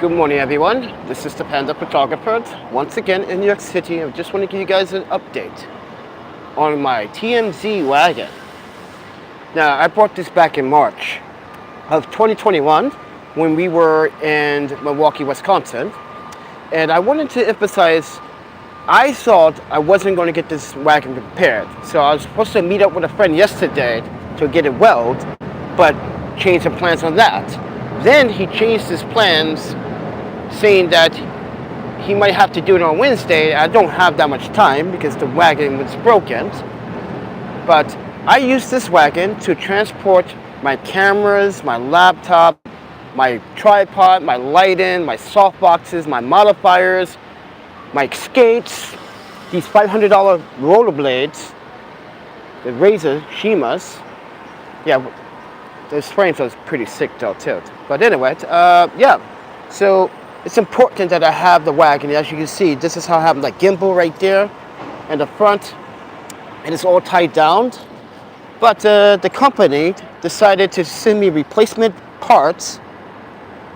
Good morning, everyone. This is the Panda Photographer. Once again in New York City. I just want to give you guys an update on my TMZ wagon. Now, I bought this back in March of 2021 when we were in Milwaukee, Wisconsin. And I wanted to emphasize, I thought I wasn't going to get this wagon repaired. So I was supposed to meet up with a friend yesterday to get it welded, but changed the plans on that. Then he changed his plans, saying that he might have to do it on Wednesday. I don't have that much time because the wagon was broken. But I use this wagon to transport my cameras, my laptop, my tripod, my lighting, my softboxes, my modifiers, my skates, these $500 rollerblades, the Razor Shimas. Yeah, those frames are pretty sick though too. But anyway, yeah. So it's important that I have the wagon. As you can see, this is how I have the gimbal right there in the front, and it's all tied down. But the company decided to send me replacement parts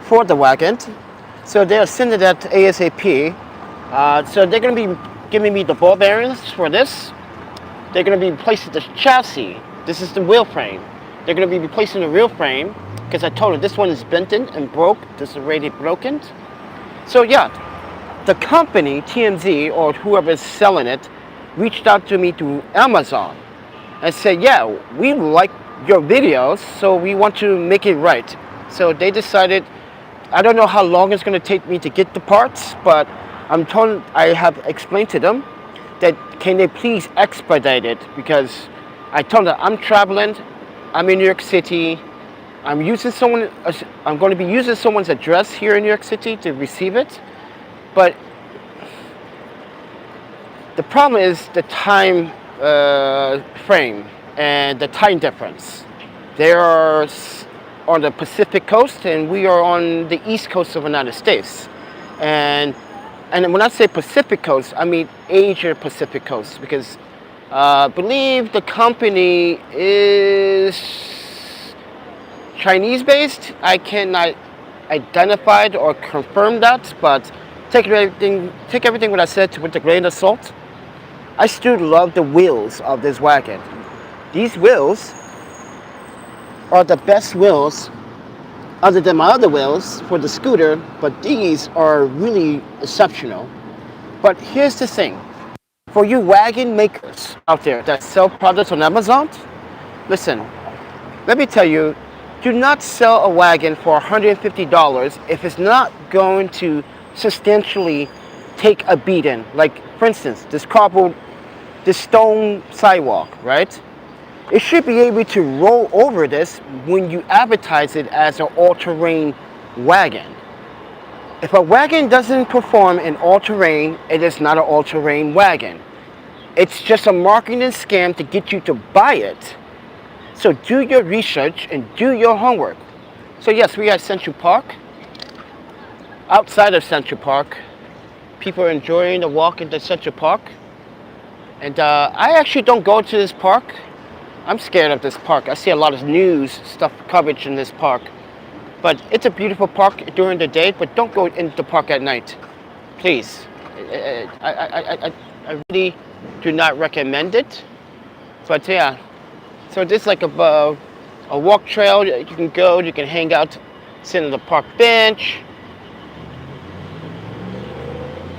for the wagon. So they're sending that ASAP. So they're going to be giving me the ball bearings for this. They're going to be replacing the chassis. This is the wheel frame. They're going to be replacing the wheel frame because I told them this one is bent in and broke. This is already broken. So yeah, the company, TMZ, or whoever's selling it, reached out to me through Amazon and said, yeah, we like your videos, so we want to make it right. So they decided, I don't know how long it's going to take me to get the parts, but I have explained to them that can they please expedite it, because I told them I'm traveling, I'm in New York City, I'm going to be using someone's address here in New York City to receive it, but the problem is the time frame and the time difference. They are on the Pacific coast and we are on the east coast of the United States. And when I say Pacific coast, I mean Asia Pacific coast, because I believe the company is Chinese based. I cannot identify it or confirm that, but take everything what I said with a grain of salt. I still love the wheels of this wagon. These wheels are the best wheels other than my other wheels for the scooter, but these are really exceptional. But here's the thing. For you wagon makers out there that sell products on Amazon, listen, let me tell you, do not sell a wagon for $150 if it's not going to substantially take a beating. Like, for instance, this stone sidewalk, right? It should be able to roll over this when you advertise it as an all-terrain wagon. If a wagon doesn't perform in all-terrain, it is not an all-terrain wagon. It's just a marketing scam to get you to buy it. So do your research and do your homework. So yes, we are at Central Park. Outside of Central Park, people are enjoying the walk into Central Park. And I actually don't go to this park. I'm scared of this park. I see a lot of news stuff coverage in this park. But it's a beautiful park during the day, but don't go into the park at night. Please. I really do not recommend it. But yeah. So this is like a walk trail. You can go, you can hang out, sit on the park bench,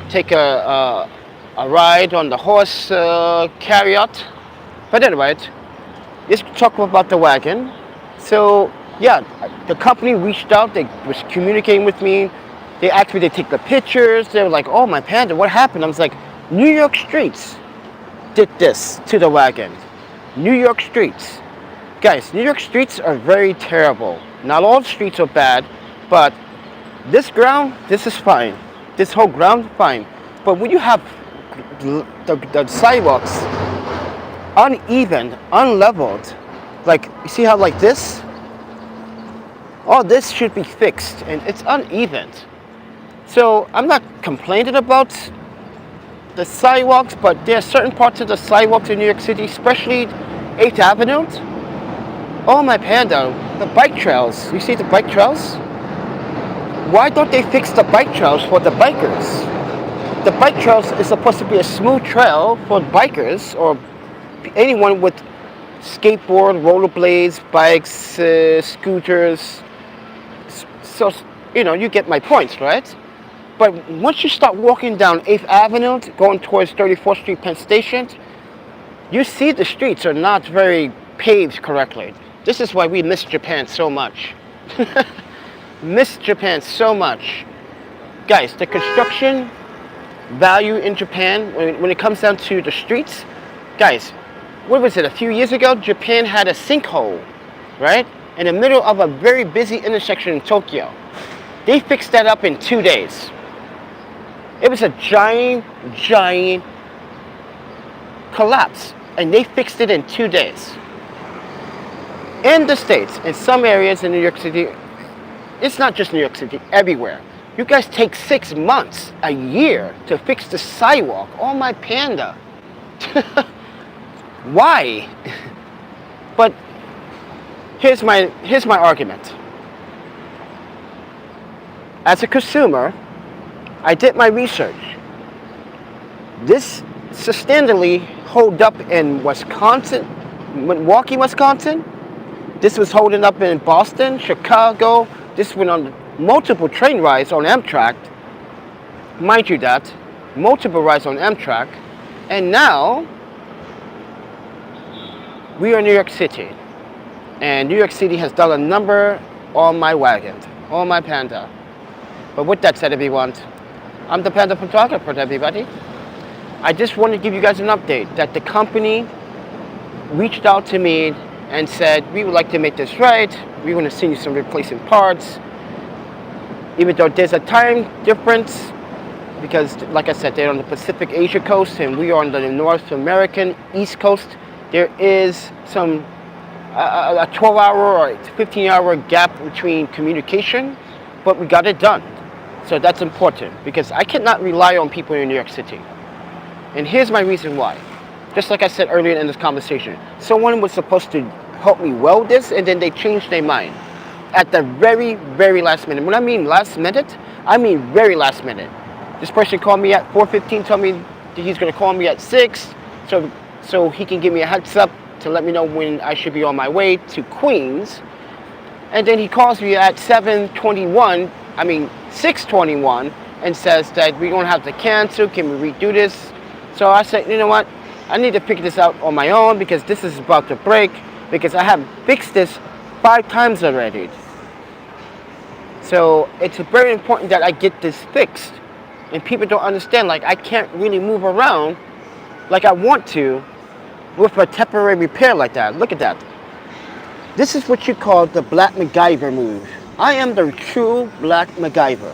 take a ride on the horse carriot. But anyway, let's talk about the wagon. So yeah, the company reached out. They was communicating with me. They asked me to take the pictures. They were like, "Oh, my Panda, what happened?" I was like, "New York streets did this to the wagon." New York streets. Guys, New York streets are very terrible. Not all streets are bad, but this ground, this is fine. This whole ground, fine. But when you have the sidewalks uneven, unleveled, like, you see how like this? All this should be fixed, and it's uneven. So I'm not complaining about the sidewalks, but there are certain parts of the sidewalks in New York City, especially 8th Avenue. Oh my Panda, the bike trails. You see the bike trails? Why don't they fix the bike trails for the bikers? The bike trails is supposed to be a smooth trail for bikers or anyone with skateboard, rollerblades, bikes, scooters. So, you get my points, right? But once you start walking down 8th Avenue, going towards 34th Street Penn Station, you see the streets are not very paved correctly. This is why we miss Japan so much. Miss Japan so much. Guys, the construction value in Japan, when it comes down to the streets, guys, what was it, a few years ago, Japan had a sinkhole, right? In the middle of a very busy intersection in Tokyo. They fixed that up in 2 days. It was a giant collapse, and they fixed it in 2 days. In the States, in some areas in New York City, it's not just New York City, everywhere. You guys take 6 months, a year to fix the sidewalk. Oh my panda. Why? But here's my argument. As a consumer, I did my research. This sustainably hold up in Wisconsin, Milwaukee, Wisconsin. This was holding up in Boston, Chicago. This went on multiple train rides on Amtrak. Mind you that, multiple rides on Amtrak. And now, we are in New York City. And New York City has done a number on my wagon, on my Panda. But with that said, everyone, I'm the Panda Photographer, everybody. I just want to give you guys an update that the company reached out to me and said, we would like to make this right. We want to send you some replacement parts. Even though there's a time difference, because like I said, they're on the Pacific Asia coast and we are on the North American East Coast. There is some a 12-hour or 15-hour gap between communication, but we got it done. So that's important because I cannot rely on people in New York City. And here's my reason why. Just like I said earlier in this conversation, someone was supposed to help me weld this and then they changed their mind at the very, very last minute. When I mean last minute, I mean very last minute. This person called me at 4:15, told me that he's going to call me at 6, so he can give me a heads up to let me know when I should be on my way to Queens. And then he calls me at 6:21, and says that we're going to have to cancel, can we redo this? So I said, you know what, I need to figure this out on my own because this is about to break, because I have fixed this 5 times already. So it's very important that I get this fixed. And people don't understand, like I can't really move around like I want to with a temporary repair like that. Look at that. This is what you call the Black MacGyver move. I am the true Black MacGyver.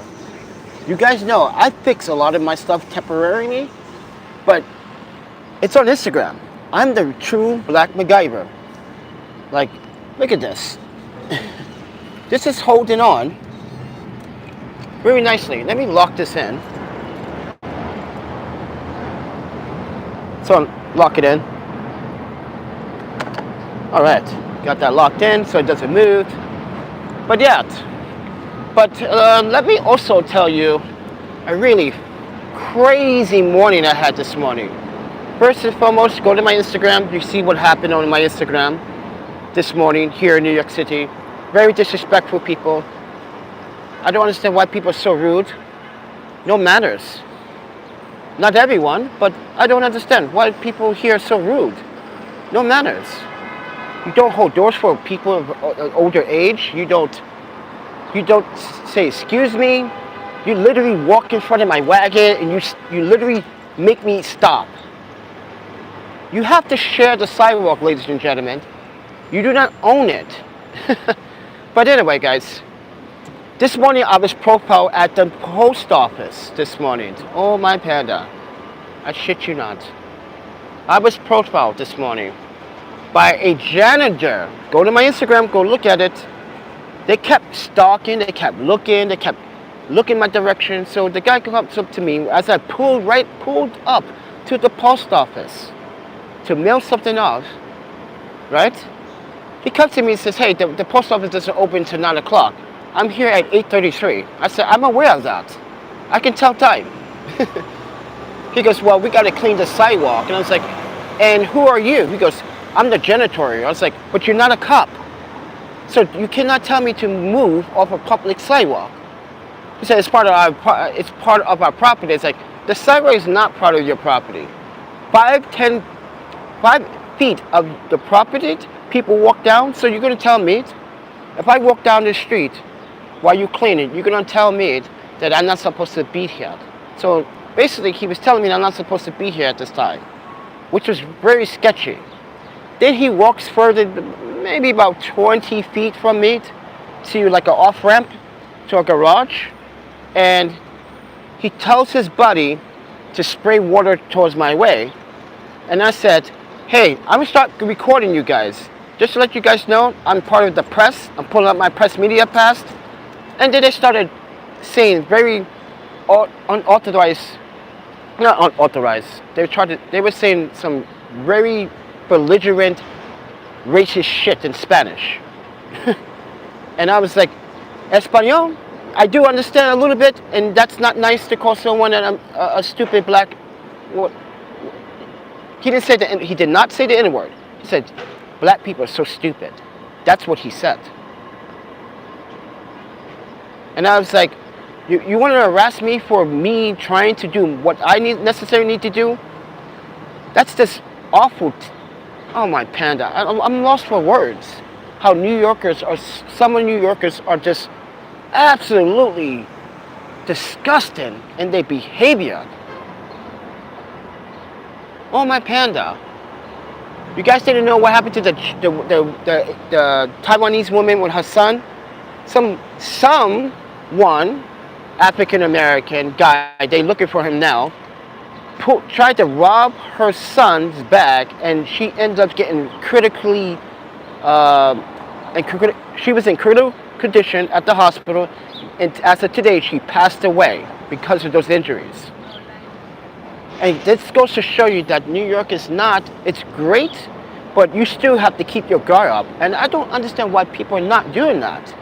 You guys know I fix a lot of my stuff temporarily, but it's on Instagram. I'm the true Black MacGyver. Like, look at this. This is holding on very nicely. Let me lock this in. So lock it in. All right, got that locked in so it doesn't move. But yeah, let me also tell you a really crazy morning I had this morning. First and foremost, go to my Instagram. You see what happened on my Instagram this morning here in New York City. Very disrespectful people. I don't understand why people are so rude. No manners. Not everyone, but I don't understand why people here are so rude. No manners. You don't hold doors for people of older age. You don't say excuse me. You literally walk in front of my wagon and you literally make me stop. You have to share the sidewalk, ladies and gentlemen. You do not own it. But anyway, guys, this morning I was profiled at the post office this morning. Oh my panda. I shit you not. I was profiled this morning by a janitor. Go to my Instagram, go look at it. They kept stalking, they kept looking my direction. So the guy comes up to me as I pulled up to the post office to mail something off, right? He comes to me and says, hey, the post office doesn't open until 9 o'clock. I'm here at 8:33. I said, I'm aware of that. I can tell time. He goes, well, we got to clean the sidewalk. And I was like, and who are you? He goes, I'm the janitor. I was like, but you're not a cop. So you cannot tell me to move off a public sidewalk. He said, it's part of our property. It's like, the sidewalk is not part of your property. 5 feet of the property, people walk down. So you're going to tell me, if I walk down the street while you clean it, you're going to tell me that I'm not supposed to be here. So basically, he was telling me that I'm not supposed to be here at this time, which was very sketchy. Then he walks further, maybe about 20 feet from me, to like an off-ramp to a garage, and he tells his buddy to spray water towards my way. And I said, hey, I'm gonna start recording you guys. Just to let you guys know, I'm part of the press. I'm pulling up my press media pass. And then they started saying very unauthorized, not unauthorized, they were saying some very belligerent, racist shit in Spanish. And I was like, Espanol? I do understand a little bit, and that's not nice to call someone a stupid black. What? He didn't say he did not say the N-word. He said, black people are so stupid. That's what he said. And I was like, you want to harass me for me trying to do what I necessarily need to do? That's just awful. Oh my panda, I'm lost for words. How some New Yorkers are just absolutely disgusting in their behavior. Oh my panda. You guys didn't know what happened to the Taiwanese woman with her son? Someone, African American guy, they looking for him now, tried to rob her son's bag, and she ended up getting critically, she was in critical condition at the hospital, and as of today, she passed away because of those injuries. And this goes to show you that New York is not, it's great, but you still have to keep your guard up. And I don't understand why people are not doing that.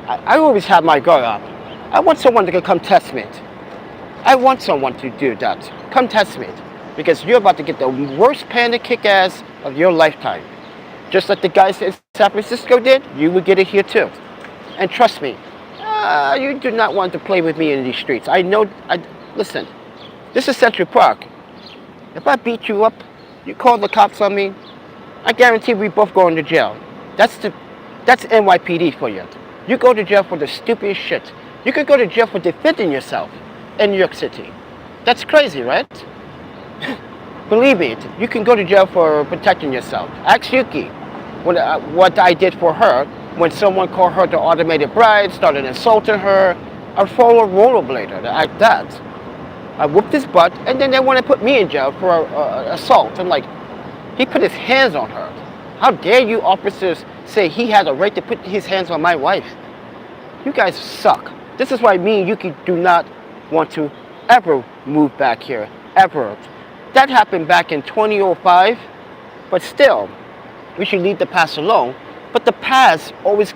I always have my guard up. I want someone to come test me. I want someone to do that. Come test me. Because you're about to get the worst panda kick-ass of your lifetime. Just like the guys in San Francisco did, you would get it here too. And trust me, you do not want to play with me in these streets. I know, listen, this is Central Park. If I beat you up, you call the cops on me, I guarantee we both going to jail. That's NYPD for you. You go to jail for the stupidest shit. You could go to jail for defending yourself in New York City. That's crazy, right? Believe me, you can go to jail for protecting yourself. Ask Yuki what I did for her when someone called her the automated bride, started insulting her. I follow a rollerblader like that. I whooped his butt, and then they want to put me in jail for assault. I'm like, he put his hands on her. How dare you officers say he had a right to put his hands on my wife? You guys suck. This is why me and Yuki do not want to ever move back here, ever. That happened back in 2005, but still, we should leave the past alone. But the past always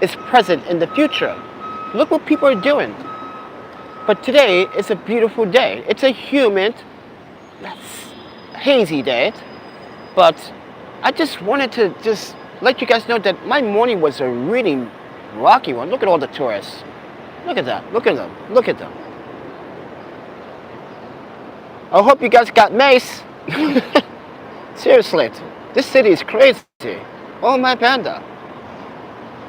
is present in the future. Look what people are doing. But today is a beautiful day. It's a humid, hazy day. But I just wanted to just let you guys know that my morning was a really rocky one. Look at all the tourists. Look at that. Look at them. Look at them. I hope you guys got mace. Seriously, this city is crazy. Oh my panda.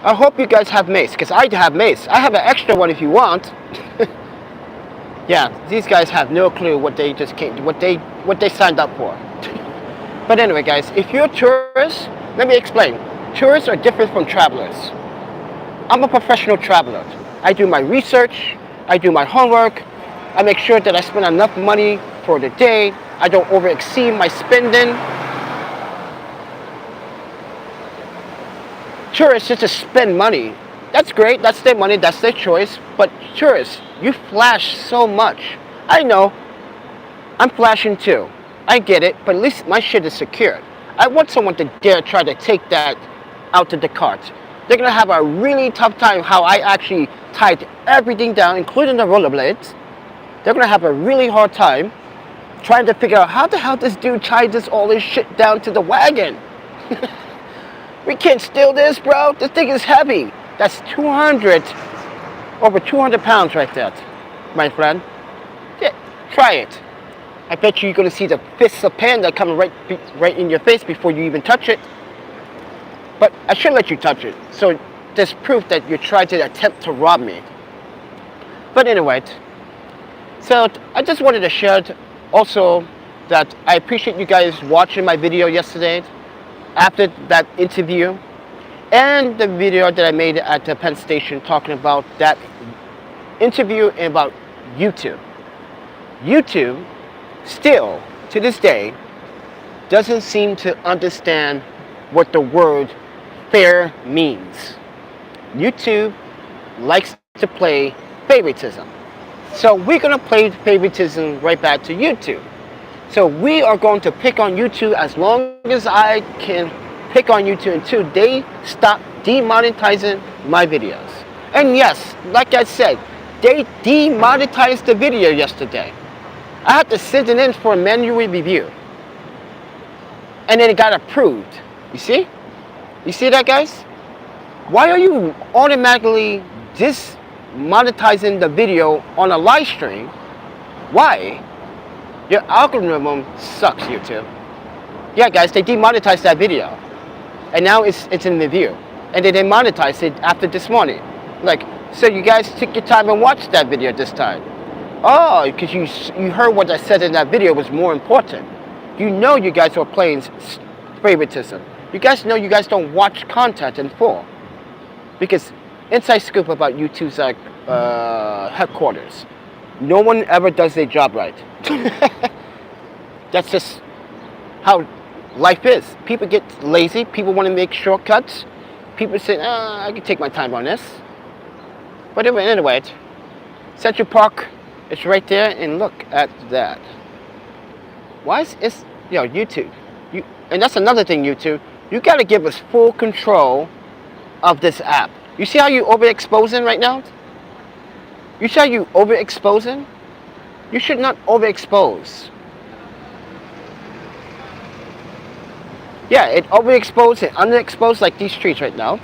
I hope you guys have mace, because I have mace. I have an extra one if you want. Yeah, these guys have no clue what they just what they signed up for. But anyway, guys, if you're a tourist, let me explain. Tourists are different from travelers. I'm a professional traveler. I do my research, I do my homework, I make sure that I spend enough money for the day, I don't over-exceed my spending. Tourists just spend money. That's great, that's their money, that's their choice, but tourists, you flash so much. I know, I'm flashing too. I get it, but at least my shit is secured. I want someone to dare try to take that out of the cart. They're gonna have a really tough time how I actually tied everything down, including the rollerblades. They're gonna have a really hard time trying to figure out how the hell this dude tied all this shit down to the wagon. We can't steal this, bro. This thing is heavy. That's over 200 pounds right there, my friend. Yeah, try it. I bet you're gonna see the fists of panda coming right in your face before you even touch it. But I should let you touch it. So there's proof that you tried to attempt to rob me. But anyway, so I just wanted to share also that I appreciate you guys watching my video yesterday after that interview and the video that I made at the Penn Station talking about that interview and about YouTube. YouTube still to this day doesn't seem to understand what the word fair means. YouTube likes to play favoritism. So we're going to play favoritism right back to YouTube. So we are going to pick on YouTube as long as I can pick on YouTube until they stop demonetizing my videos. And yes, like I said, they demonetized the video yesterday. I had to send it in for a manual review. And then it got approved. You see? You see that, guys? Why are you automatically demonetizing the video on a live stream? Why? Your algorithm sucks, YouTube. Yeah, guys, they demonetized that video. And now it's in review. And they demonetized it after this morning. Like, so you guys took your time and watched that video this time. Oh, because you heard what I said in that video was more important. You know you guys are playing favoritism. You guys know you guys don't watch content in full. Because inside scoop about YouTube's headquarters. No one ever does their job right. That's just how life is. People get lazy. People want to make shortcuts. People say, I can take my time on this. But anyway, Central Park is right there, and look at that. Why is it, YouTube? And that's another thing, YouTube. You got to give us full control of this app. You see how you overexposing right now? You see how you overexposing? You should not overexpose. Yeah, it overexposed and underexposed like these trees right now.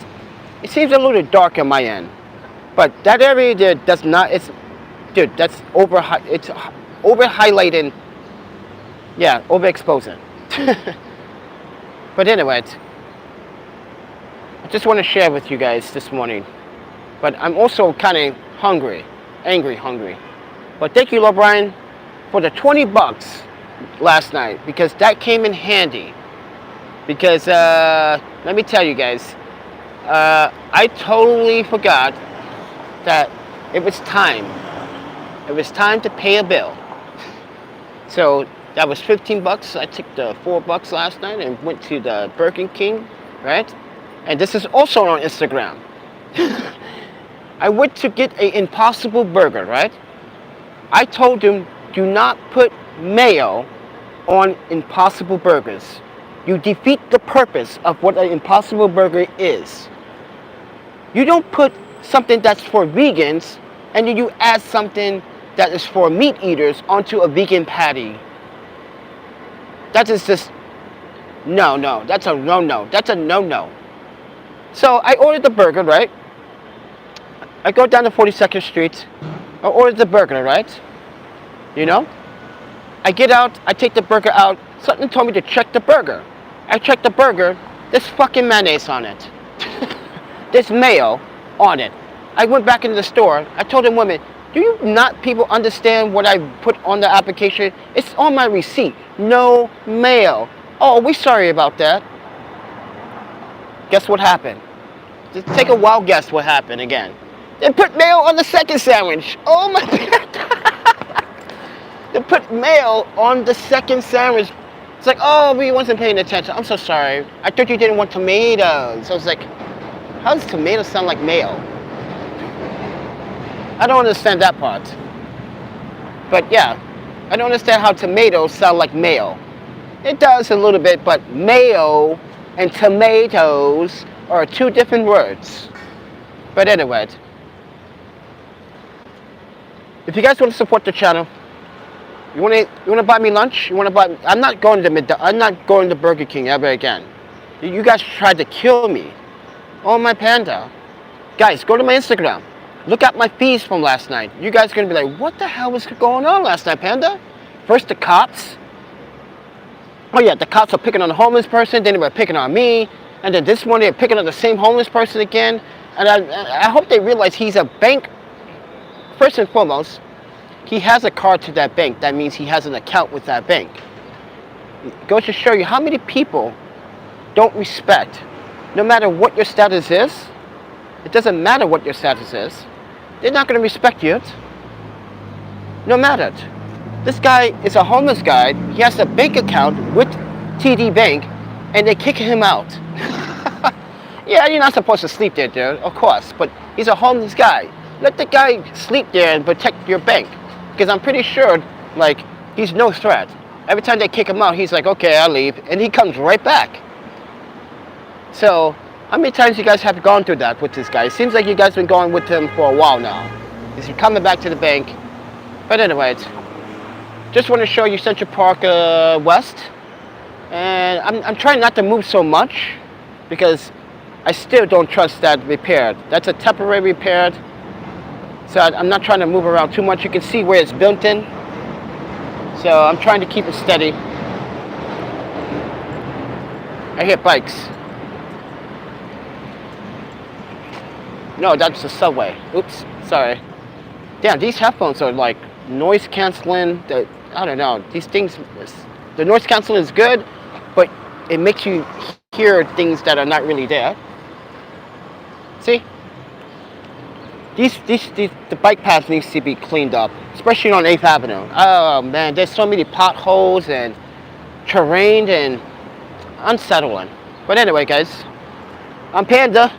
It seems a little dark on my end. But that area there does not, dude, that's it's over highlighting. Yeah, overexposing. But anyway, I just want to share with you guys this morning. But I'm also kind of hungry. Hungry. But thank you, LeBron, for the 20 bucks last night, because that came in handy. Because let me tell you guys, I totally forgot that it was time. It was time to pay a bill. So that was 15 bucks. I took the 4 bucks last night and went to the Burger King, right? And this is also on Instagram. I went to get an Impossible Burger, right? I told them, do not put mayo on Impossible Burgers. You defeat the purpose of what an Impossible Burger is. You don't put something that's for vegans and then you add something that is for meat eaters onto a vegan patty. That is just, no, that's a no. That's a no. So I ordered the burger, right? I go down to 42nd Street. I ordered the burger, right? I get out, I take the burger out. Something told me to check the burger. I checked the burger. There's fucking mayonnaise on it. There's mayo on it. I went back into the store. I told the woman, do you not people understand what I put on the application? It's on my receipt. No mayo. Oh, we sorry about that. Guess what happened? Just take a wild guess what happened again. They put mayo on the second sandwich. Oh my God. They put mayo on the second sandwich. It's like, oh, we wasn't paying attention. I'm so sorry. I thought you didn't want tomatoes. So I was like, how does tomato sound like mayo? I don't understand that part. But yeah, I don't understand how tomatoes sound like mayo. It does a little bit, but mayo and tomatoes are two different words. But anyway, if you guys want to support the channel, you want to buy me lunch? You want to buy? I'm not going to Burger King ever again. You guys tried to kill me. Oh my panda. Guys, go to my Instagram. Look at my feeds from last night. You guys are going to be like, what the hell was going on last night, panda? First the cops. Oh yeah, the cops are picking on the homeless person. Then they were picking on me. And then this one they're picking on the same homeless person again. And I hope they realize he's a bank. First and foremost, he has a card to that bank. That means he has an account with that bank. It goes to show you how many people don't respect. No matter what your status is, it doesn't matter what your status is. They're not going to respect you. No matter. This guy is a homeless guy. He has a bank account with TD Bank, and they kick him out. Yeah, you're not supposed to sleep there, dude, of course. But he's a homeless guy. Let the guy sleep there and protect your bank. Because I'm pretty sure, like, he's no threat. Every time they kick him out, he's like, okay, I'll leave. And he comes right back. So, how many times you guys have gone through that with this guy? It seems like you guys have been going with him for a while now. Is he coming back to the bank? But anyways, just want to show you Central Park West. And I'm trying not to move so much because I still don't trust that repair. That's a temporary repair. So I'm not trying to move around too much. You can see where it's built in. So I'm trying to keep it steady. I hear bikes. No, that's the subway. Oops, sorry. Damn, these headphones are like noise canceling. I don't know. These things, the noise canceling is good, but it makes you hear things that are not really there. See? The bike path needs to be cleaned up, especially on 8th Avenue. Oh man, there's so many potholes and terrain and unsettling. But anyway, guys, I'm Panda.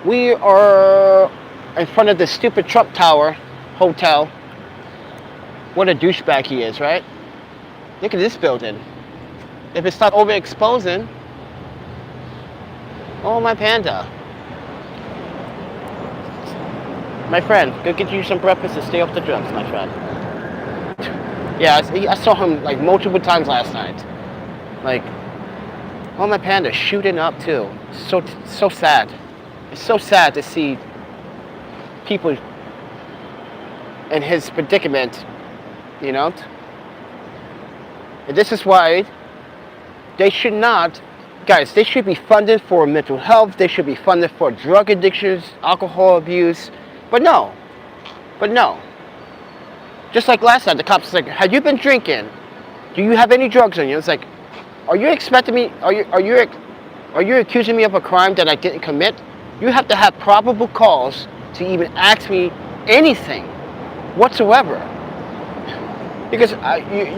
We are in front of the stupid Trump Tower Hotel. What a douchebag he is, right? Look at this building. If it's not overexposing, oh my panda. My friend, go get you some breakfast and stay off the drugs, my friend. Yeah, I saw him like multiple times last night. Like, oh my panda, shooting up too. So sad. It's so sad to see people in his predicament, you know? And this is why they should not, guys, they should be funded for mental health. They should be funded for drug addictions, alcohol abuse. But no. Just like last night, the cops was like, have you been drinking? Do you have any drugs on you? It's like, are you expecting me, are you accusing me of a crime that I didn't commit? You have to have probable cause to even ask me anything whatsoever. Because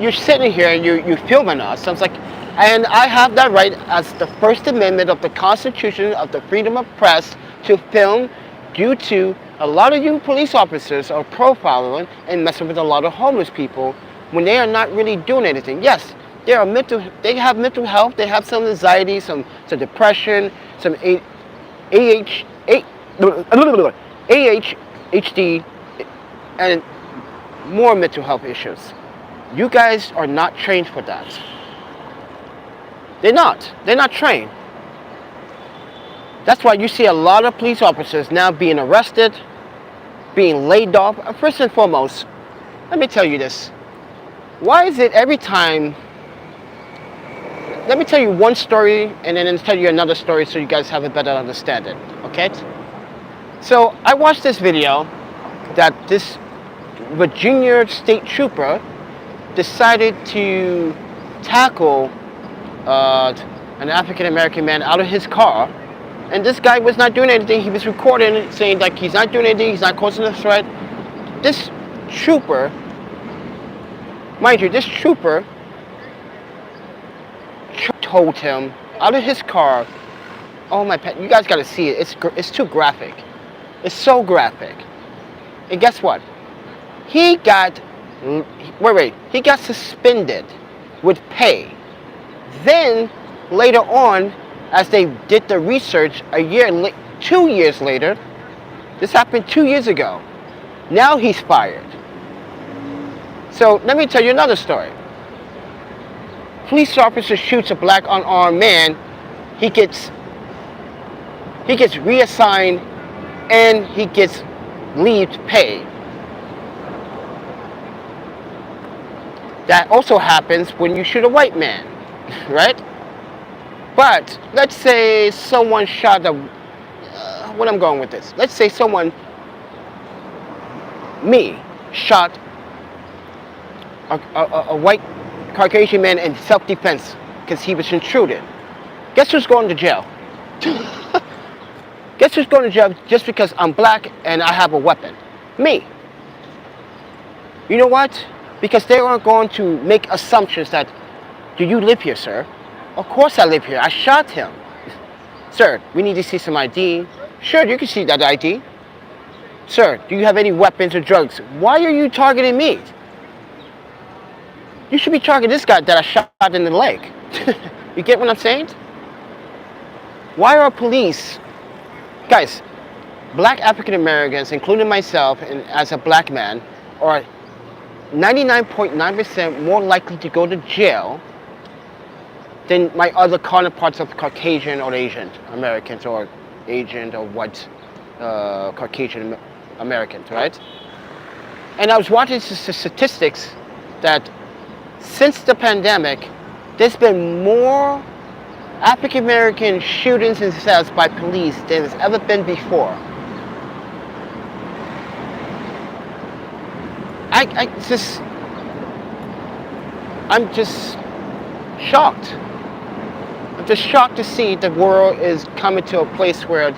you're sitting here and you're filming us. So it's like, and I have that right as the First Amendment of the Constitution of the freedom of press to film, due to a lot of you police officers are profiling and messing with a lot of homeless people when they are not really doing anything. Yes, they have mental health, they have some anxiety, some depression, some ADHD, and more mental health issues. You guys are not trained for that. They're not trained. That's why you see a lot of police officers now being arrested, being laid off. First and foremost, let me tell you this. Why is it every time, let me tell you one story and then tell you another story so you guys have a better understanding, okay? So I watched this video that this Virginia state trooper decided to tackle an African American man out of his car. And this guy was not doing anything. He was recording it, saying like he's not doing anything, he's not causing a threat. This trooper, mind you, this trooper told him out of his car, oh my pet, you guys gotta see it, it's too graphic. It's so graphic. And guess what? He got suspended with pay. Then, later on, as they did the research 2 years later. This happened 2 years ago. Now he's fired. So let me tell you another story. Police officer shoots a black unarmed man. He gets reassigned and he gets leave pay. That also happens when you shoot a white man, right? But let's say someone shot what I'm going with this. Let's say me, shot a white Caucasian man in self-defense because he was intruded. Guess who's going to jail? Guess who's going to jail just because I'm black and I have a weapon? Me. You know what? Because they aren't going to make assumptions that, do you live here, sir? Of course I live here. I shot him. Sir, we need to see some ID. Sure, you can see that ID. Sir, do you have any weapons or drugs? Why are you targeting me? You should be targeting this guy that I shot in the leg. You get what I'm saying? Why are police... Guys, black African Americans, including myself and as a black man, are 99.9% more likely to go to jail than my other counterparts of Caucasian or Asian Americans or Asian or white Caucasian Americans, right? And I was watching the statistics that since the pandemic, there's been more African American shootings and deaths by police than has ever been before. I'm just shocked. I'm just shocked to see the world is coming to a place where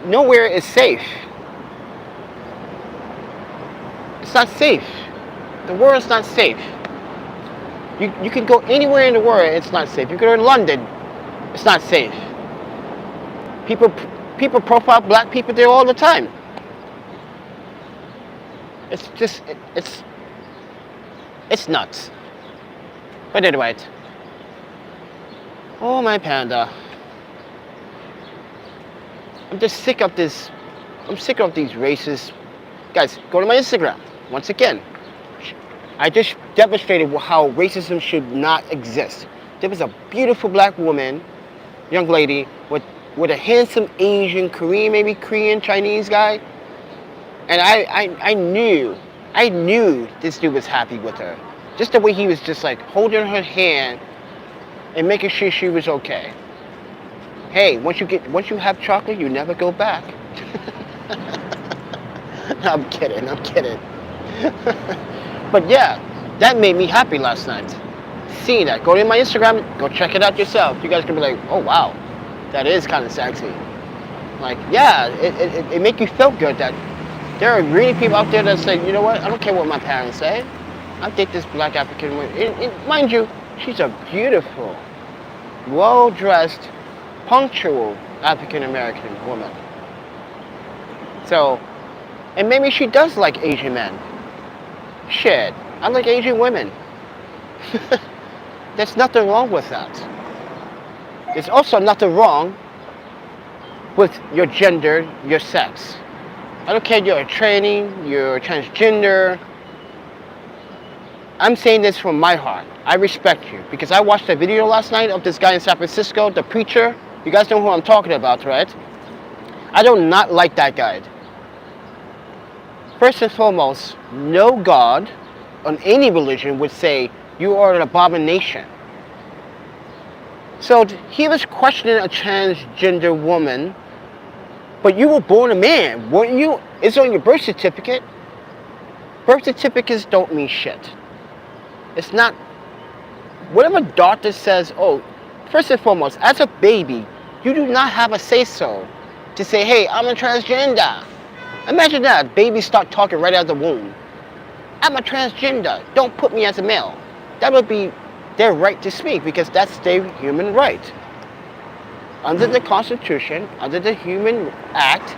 nowhere is safe. It's not safe. The world's not safe. You can go anywhere in the world, it's not safe. You go to London, it's not safe. People profile black people there all the time. It's just, it's nuts. But anyway, oh my panda. I'm just sick of this. I'm sick of these racist guys. Go to my Instagram. Once again, I just demonstrated how racism should not exist. There was a beautiful black woman, young lady, with a handsome Asian, Korean, Chinese guy. And I knew this dude was happy with her. Just the way he was just like holding her hand and making sure she was okay. Hey, once you have chocolate, you never go back. I'm kidding. But yeah, that made me happy last night. Seeing that. Go to my Instagram, go check it out yourself. You guys can be like, oh wow, that is kind of sexy. Like, yeah, it make you feel good that there are really people out there that say, you know what, I don't care what my parents say. I date this black African woman. And mind you, she's a beautiful, well-dressed, punctual African American woman. So, and maybe she does like Asian men. Shit, I like Asian women. There's nothing wrong with that. There's also nothing wrong with your gender, your sex. I don't care if you're a tranny, you're transgender. I'm saying this from my heart. I respect you because I watched a video last night of this guy in San Francisco, the preacher. You guys know who I'm talking about, right? I do not like that guy. First and foremost, no God on any religion would say you are an abomination. So he was questioning a transgender woman, but you were born a man, weren't you? It's on your birth certificate. Birth certificates don't mean shit. It's not, whatever doctor says, oh, first and foremost, as a baby, you do not have a say-so to say, hey, I'm a transgender. Imagine that, babies start talking right out of the womb. I'm a transgender, don't put me as a male. That would be their right to speak because that's their human right. Under the Constitution, under the Human Act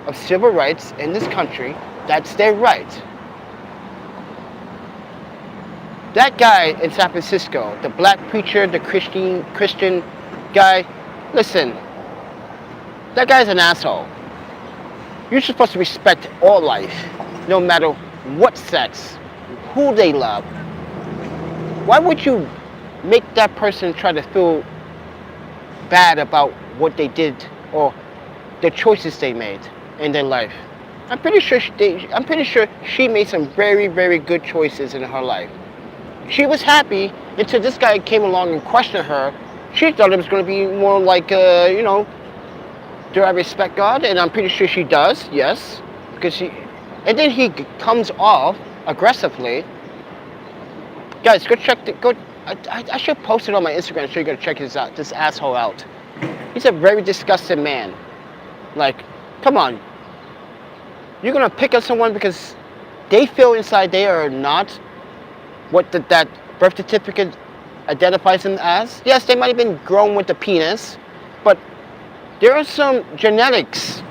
of Civil Rights in this country, that's their right. That guy in San Francisco, the black preacher, the Christian guy, listen, that guy's an asshole. You're supposed to respect all life, no matter what sex, who they love. Why would you make that person try to feel bad about what they did or the choices they made in their life? I'm pretty sure she made some very, very good choices in her life. She was happy until this guy came along and questioned her. She thought it was going to be more like, you know, do I respect God? And I'm pretty sure she does, yes. Because she, and then he comes off aggressively. Guys, go check I should post it on my Instagram so you gotta check this asshole out. He's a very disgusting man. Like, come on. You're gonna pick on someone because they feel inside they are not what that birth certificate identifies them as. Yes, they might have been grown with the penis, but there are some genetics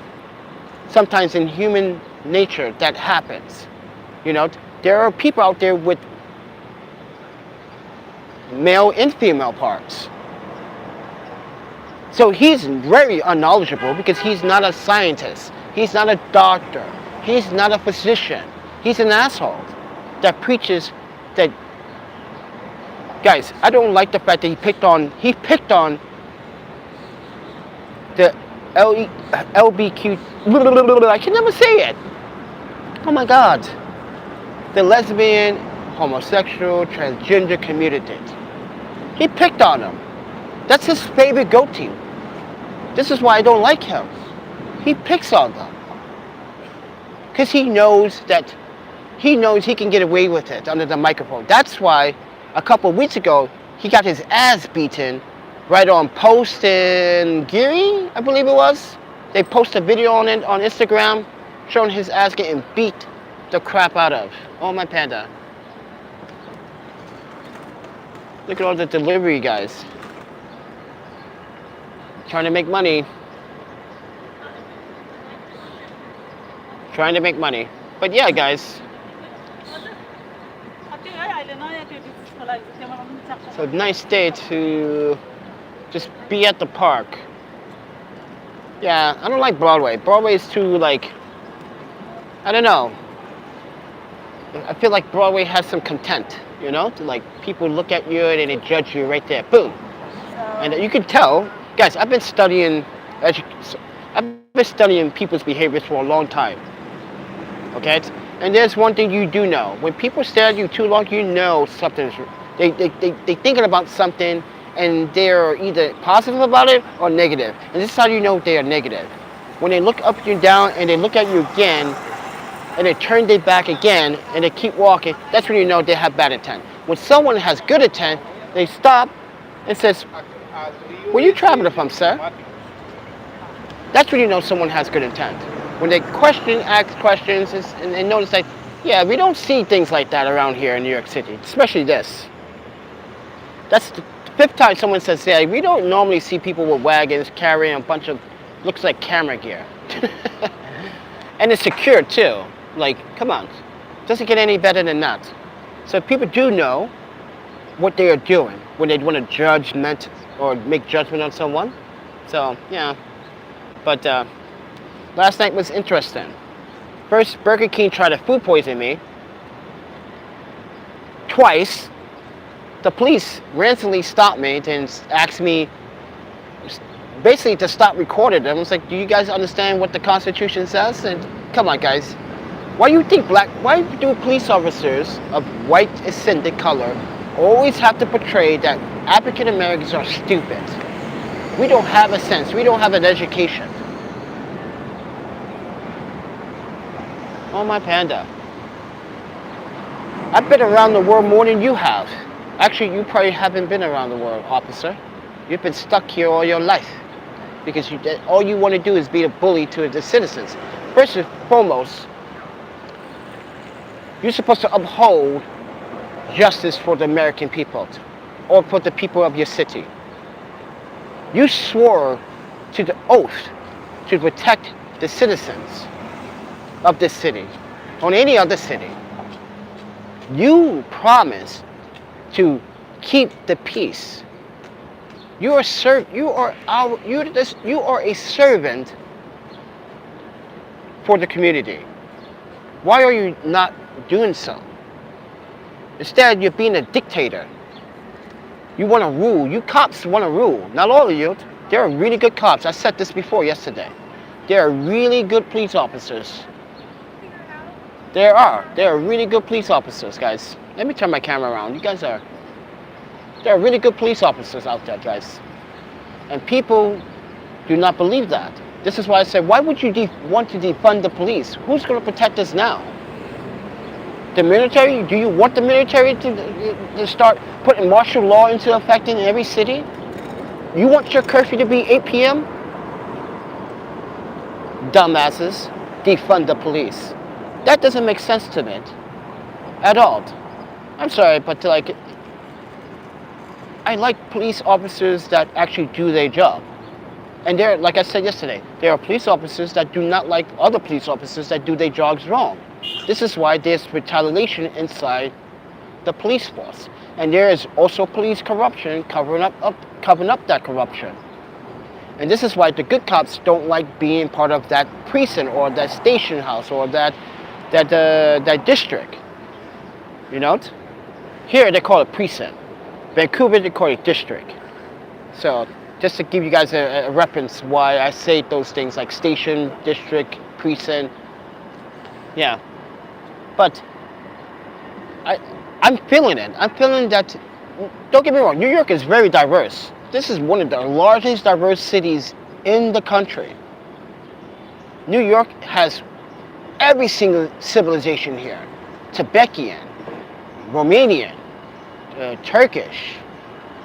sometimes in human nature that happens. You know, there are people out there with male and female parts. So he's very unknowledgeable because he's not a scientist. He's not a doctor. He's not a physician. He's an asshole that preaches that. Guys, I don't like the fact that he picked on the LBQ. I can never say it. Oh my God. The lesbian, homosexual, transgender community. He picked on them. That's his favorite go-to. This is why I don't like him. He picks on them. Because he knows he can get away with it under the microphone. That's why a couple of weeks ago, he got his ass beaten right on Post and Geary, I believe it was. They posted a video on it on Instagram showing his ass getting beat the crap out of. Oh, my panda. Look at all the delivery guys. Trying to make money. Trying to make money. But yeah, guys. So nice day to just be at the park. Yeah, I don't like Broadway. Broadway is too, like, I don't know. I feel like Broadway has some content, you know? Like, people look at you and they judge you right there. Boom. And you can tell, guys, I've been studying people's behaviors for a long time. Okay? And there's one thing you do know. When people stare at you too long, you know something's, they thinking about something and they're either positive about it or negative. And this is how you know they are negative. When they look up and down and they look at you again and they turn their back again and they keep walking, that's when you know they have bad intent. When someone has good intent, they stop and says, where you traveling from, sir? That's when you know someone has good intent. When they ask questions and they notice like, yeah, we don't see things like that around here in New York City, especially this. That's the fifth time someone says, yeah, we don't normally see people with wagons carrying a bunch of, looks like camera gear. And it's secure too. Like, come on. Doesn't get any better than that. So people do know what they are doing when they want to judgment or make judgment on someone. So, yeah. But last night was interesting. First, Burger King tried to food poison me. Twice. The police randomly stopped me and asked me basically to stop recording them. It's like, do you guys understand what the Constitution says? And come on, guys. Why do police officers of white ascendant color always have to portray that African Americans are stupid? We don't have a sense. We don't have an education. Oh, my panda. I've been around the world more than you have. Actually, you probably haven't been around the world, officer. You've been stuck here all your life because all you want to do is be a bully to the citizens. First and foremost, you're supposed to uphold justice for the American people or for the people of your city. You swore to the oath to protect the citizens of this city or any other city. You promised to keep the peace. You are a servant for the community. Why are you not doing so? Instead, you're being a dictator. You want to rule. You cops want to rule. Not all of you. There are really good cops. I said this before yesterday. There are really good police officers. There are really good police officers, guys. Let me turn my camera around. There are really good police officers out there, guys. And people do not believe that. This is why I said, why would you want to defund the police? Who's going to protect us now? The military? Do you want the military to start putting martial law into effect in every city? You want your curfew to be 8 p.m.? Dumbasses, defund the police. That doesn't make sense to me at all. I'm sorry, but I like police officers that actually do their job. And there, like I said yesterday, there are police officers that do not like other police officers that do their jobs wrong. This is why there's retaliation inside the police force. And there is also police corruption covering up that corruption. And this is why the good cops don't like being part of that precinct or that station house or that district. You know? Here they call it precinct. Vancouver they call it district. So just to give you guys a reference why I say those things like station, district, precinct. Yeah. But I'm feeling it. I'm feeling that, don't get me wrong, New York is very diverse. This is one of the largest diverse cities in the country. New York has every single civilization here. Tibetan, Romanian, Turkish,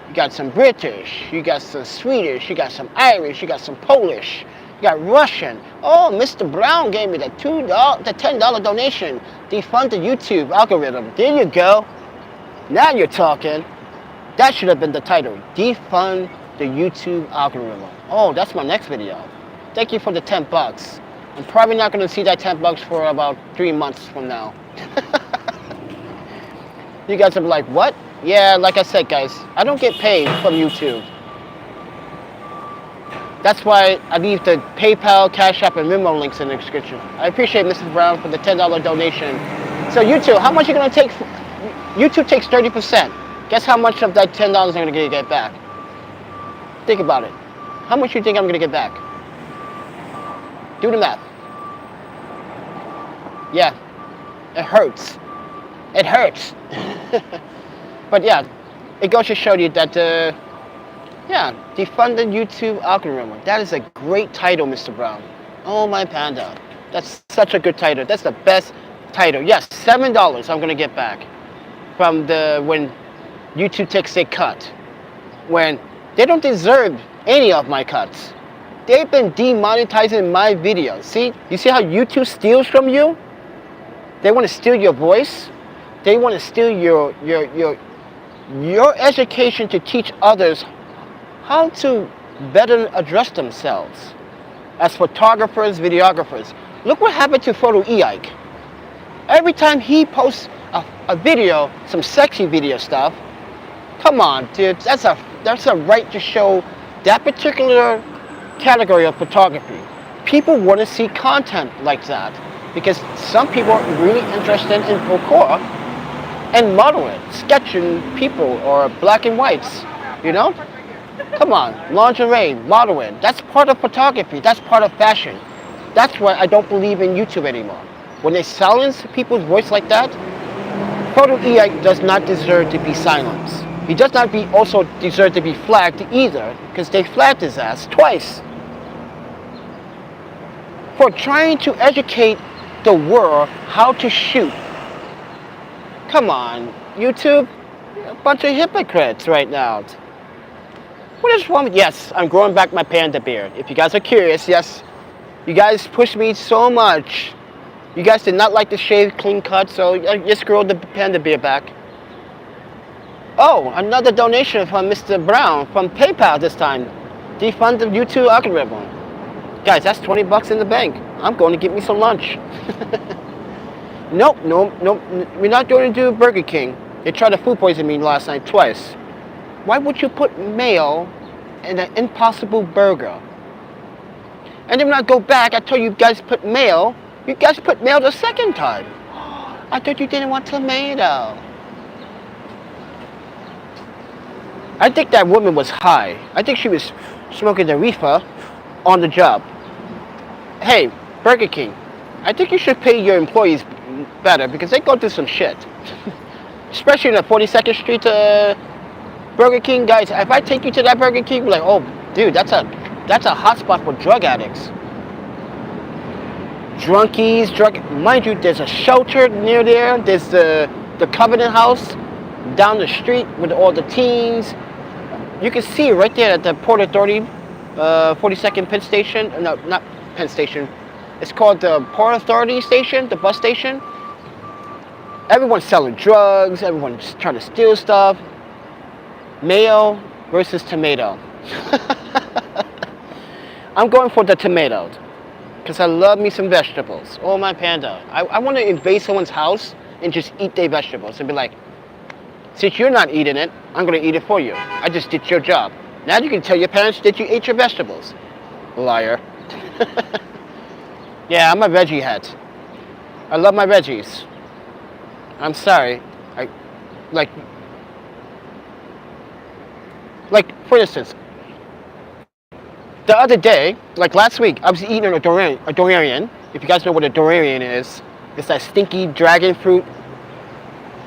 you got some British, you got some Swedish, you got some Irish, you got some Polish, you got Russian. Oh, Mr. Brown gave me the $10 donation. Defund the YouTube algorithm. There you go. Now you're talking. That should have been the title. Defund the YouTube algorithm. Oh, that's my next video. Thank you for the $10. I'm probably not going to see that $10 for about 3 months from now. You guys will be like, what? Yeah, like I said, guys, I don't get paid from YouTube. That's why I leave the PayPal, Cash App, and Venmo links in the description. I appreciate Mrs. Brown for the $10 donation. So YouTube, how much are you going to take? YouTube takes 30%. Guess how much of that $10 I'm going to get back? Think about it. How much do you think I'm going to get back? Do the math. Yeah, it hurts. It hurts. But yeah, it goes to show you that, defund the YouTube algorithm. That is a great title, Mr. Brown. Oh, my panda. That's such a good title. That's the best title. Yes, $7 I'm going to get back from when YouTube takes a cut. When they don't deserve any of my cuts. They've been demonetizing my videos. See? You see how YouTube steals from you? They want to steal your voice. They want to steal your education to teach others how to better address themselves as photographers, videographers. Look what happened to Photo E-Ike. Every time he posts a video, some sexy video stuff, come on, dude, that's a right to show that particular category of photography. People want to see content like that because some people are really interested in decor and modeling, sketching people or black and whites, you know? Come on, lingerie, modeling, that's part of photography, that's part of fashion. That's why I don't believe in YouTube anymore. When they silence people's voice like that, Photo E-Ike does not deserve to be silenced. He does not also deserve to be flagged either, because they flagged his ass twice for trying to educate the world how to shoot. Come on, YouTube, a bunch of hypocrites right now. What is wrong with, yes, I'm growing back my panda beard. If you guys are curious, yes, you guys pushed me so much. You guys did not like the shaved clean cut, so I just grew the panda beard back. Oh, another donation from Mr. Brown from PayPal this time. Defund the YouTube algorithm. Guys, that's $20 in the bank. I'm going to get me some lunch. Nope, we're not going to do Burger King. They tried to food poison me last night twice. Why would you put mayo in an Impossible Burger? And then when I go back, I told you guys put mayo. You guys put mayo the second time. I thought you didn't want tomato. I think that woman was high. I think she was smoking the reefer on the job. Hey, Burger King, I think you should pay your employees better because they go through some shit. Especially in the 42nd Street Burger King, guys. If I take you to that Burger King, you're like, oh, dude, that's a hotspot for drug addicts. Drunkies, mind you, there's a shelter near there. There's the Covenant House down the street with all the teens. You can see right there at the Port Authority 42nd Penn Station. No, not Penn Station. It's called the Port Authority Station, the bus station. Everyone's selling drugs. Everyone's trying to steal stuff. Mayo versus tomato. I'm going for the tomatoes because I love me some vegetables. Oh, my panda. I want to invade someone's house and just eat their vegetables and be like, since you're not eating it, I'm going to eat it for you. I just did your job. Now you can tell your parents that you ate your vegetables. Liar. Yeah, I'm a veggie head. I love my veggies. I'm sorry. Like for instance, the other day, like last week, I was eating a durian. If you guys know what a durian is, it's that stinky dragon fruit.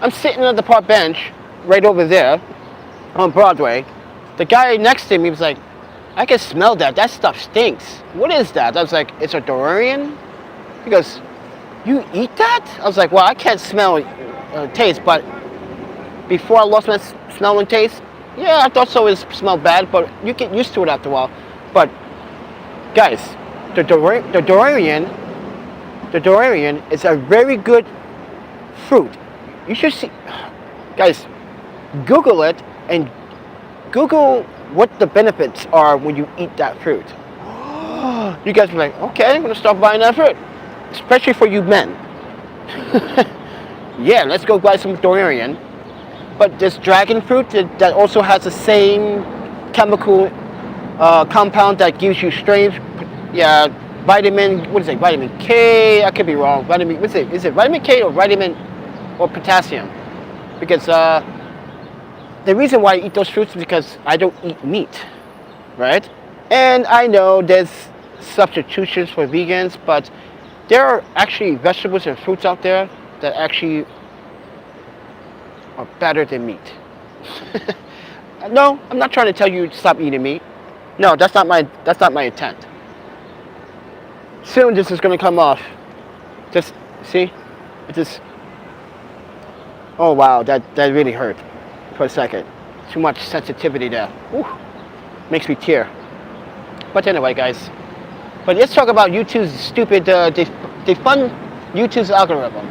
I'm sitting on the park bench right over there on Broadway. The guy next to me was like, I can smell that. That stuff stinks. What is that? I was like, it's a durian? He goes, you eat that? I was like, well, I can't smell taste, but before I lost my smell and taste, yeah, I thought so. It smelled bad, but you get used to it after a while. But guys, the durian is a very good fruit. You should see, guys, Google it and Google what the benefits are when you eat that fruit. You guys are like, okay, I'm gonna start buying that fruit, especially for you men. Yeah, let's go buy some durian. But this dragon fruit that also has the same chemical compound that gives you strength. Yeah, vitamin. What is it? Vitamin K. I could be wrong. Vitamin. What's it? Is it vitamin K or vitamin or potassium? Because the reason why I eat those fruits is because I don't eat meat, right? And I know there's substitutions for vegans, but there are actually vegetables and fruits out there that actually are better than meat. No, I'm not trying to tell you to stop eating meat. No, that's not my intent. Soon this is gonna come off. Just see? It just, oh wow, that really hurt for a second. Too much sensitivity there. Whew. Makes me tear. But anyway, guys. But let's talk about YouTube's stupid, defund YouTube's algorithm.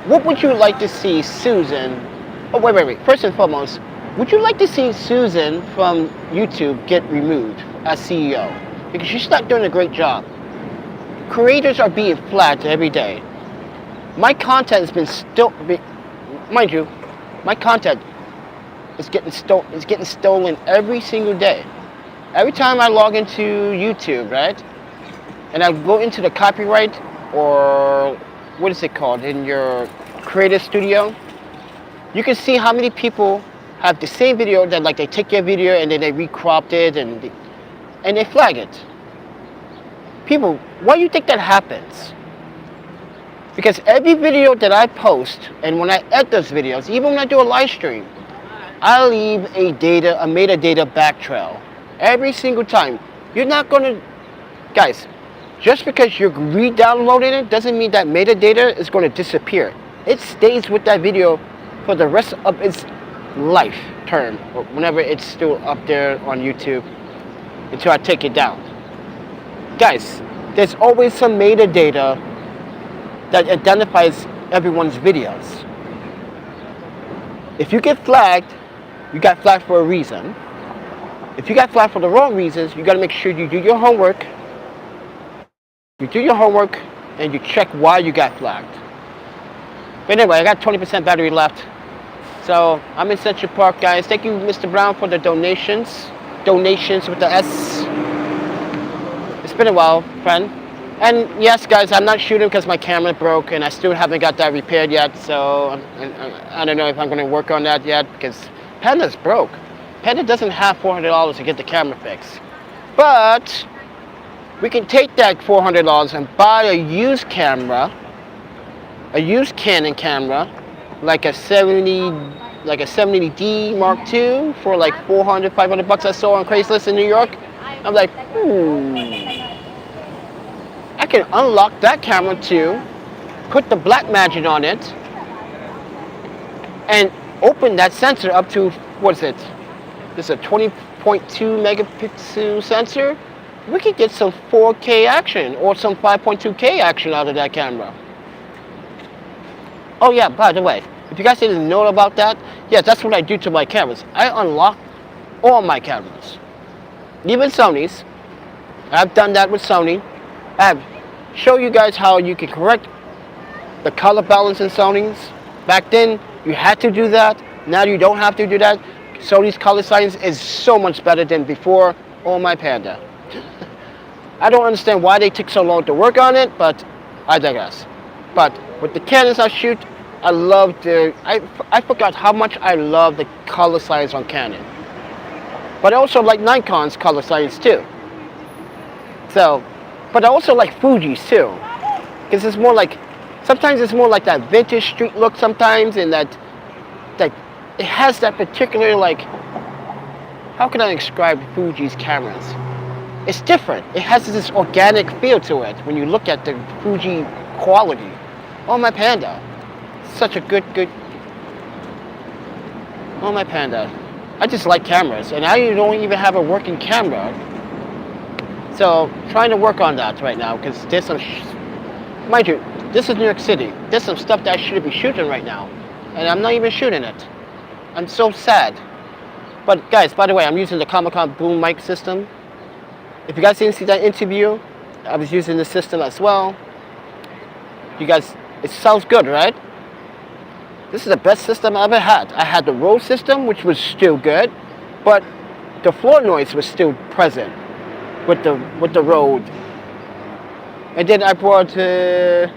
What would you like to see Susan? Oh, wait. First and foremost, would you like to see Susan from YouTube get removed as CEO? Because she's not doing a great job. Creators are being flagged every day. My content has been mind you, my content is getting stolen every single day. Every time I log into YouTube, right? And I go into the copyright, or what is it called, in your creative studio, you can see how many people have the same video that, like, they take your video and then they recropped it and they flag it. People, why do you think that happens? Because every video that I post, and when I edit those videos, even when I do a live stream, I leave a metadata back trail every single time. You're not gonna, guys, just because you're re-downloading it doesn't mean that metadata is going to disappear. It stays with that video for the rest of its life term, or whenever it's still up there on YouTube, until I take it down. Guys, there's always some metadata that identifies everyone's videos. If you get flagged, you got flagged for a reason. If you got flagged for the wrong reasons, you got to make sure you do your homework. You do your homework and you check why you got flagged. But anyway, I got 20% battery left. So I'm in Central Park, guys. Thank you, Mr. Brown, for the donations. Donations with the S. It's been a while, friend. And yes, guys, I'm not shooting because my camera broke, and I still haven't got that repaired yet. So I don't know if I'm going to work on that yet because Panda's broke. Panda doesn't have $400 to get the camera fixed. But we can take that $400 and buy a used camera, a used Canon camera, like a 70D Mark II for like 400, 500 bucks. I saw on Craigslist in New York. I'm like, I can unlock that camera too, put the black magic on it, and open that sensor up to, what is it? This is a 20.2 megapixel sensor. We could get some 4K action or some 5.2K action out of that camera. Oh yeah, by the way, if you guys didn't know about that, yeah, that's what I do to my cameras. I unlock all my cameras, even Sony's. I've done that with Sony. I've shown you guys how you can correct the color balance in Sony's. Back then, you had to do that. Now you don't have to do that. Sony's color science is so much better than before. Oh my Panda. I don't understand why they took so long to work on it, but I digress. But with the Canons I shoot, I love I forgot how much I love the color science on Canon. But I also like Nikon's color science too. So, but I also like Fuji's too. Because it's more like, sometimes it's more like that vintage street look sometimes, and that it has that particular, like, how can I describe Fuji's cameras? It's different. It has this organic feel to it when you look at the Fuji quality. Oh my Panda. Such a good. Oh my Panda. I just like cameras, and I don't even have a working camera. So, trying to work on that right now, because there's some, mind you, this is New York City. There's some stuff that I should be shooting right now, and I'm not even shooting it. I'm so sad. But guys, by the way, I'm using the Comic-Con boom mic system. If you guys didn't see that interview, I was using the system as well. You guys, it sounds good, right? This is the best system I ever had. I had the Rode system, which was still good, but the floor noise was still present with the Rode. And then I brought the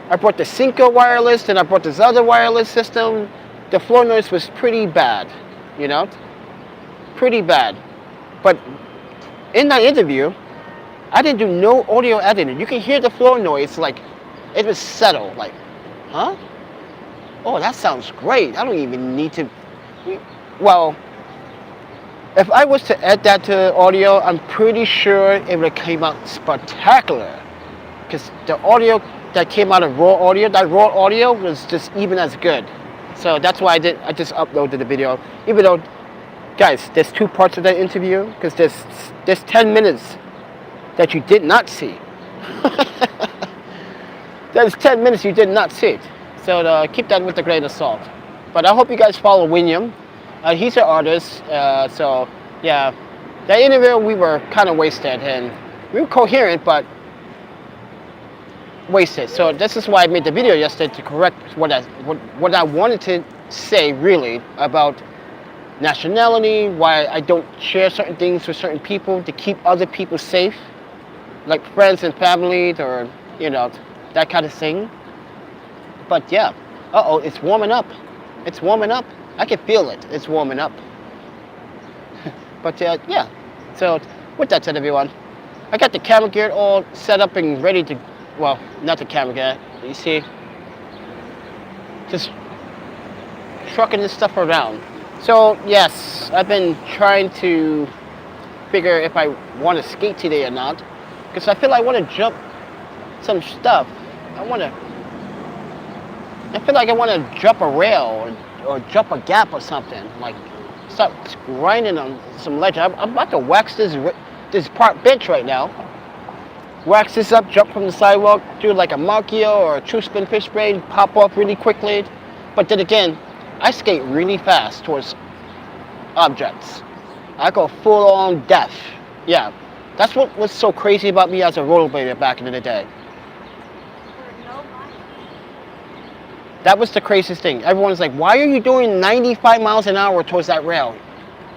Synco wireless, then I brought this other wireless system. The floor noise was pretty bad, you know? Pretty bad. But in that interview, I didn't do no audio editing. You can hear the floor noise, like, it was settled, like, huh? Oh, that sounds great. I don't even need to, well, if I was to add that to audio, I'm pretty sure it would have came out spectacular. Because the audio that came out of raw audio, that raw audio was just even as good. So that's why I just uploaded the video. Even though, guys, there's two parts of that interview, because there's 10 minutes that you did not see. There's 10 minutes you did not see it. So keep that with a grain of salt. But I hope you guys follow William. He's an artist. So yeah, that interview we were kind of wasted, and we were coherent, but wasted. So this is why I made the video yesterday, to correct what I wanted to say really about nationality, why I don't share certain things with certain people to keep other people safe, like friends and family, or you know, that kind of thing. But yeah, it's warming up. It's warming up. I can feel it. It's warming up. But yeah. So with that said, everyone, I got the camera gear all set up and ready to. Well, not the camera gear. You see, just trucking this stuff around. So yes, I've been trying to figure if I want to skate today or not, because I feel like I want to jump some stuff. I feel like I want to jump a rail or jump a gap or something. Like start grinding on some ledge. I'm about to wax this park bench right now. Wax this up, jump from the sidewalk, do like a Markio or a true spin fish braid, pop off really quickly. But then again, I skate really fast towards objects. I go full on death. Yeah, that's what was so crazy about me as a rollerblader back in the day. That was the craziest thing. Everyone's like, why are you doing 95 miles an hour towards that rail?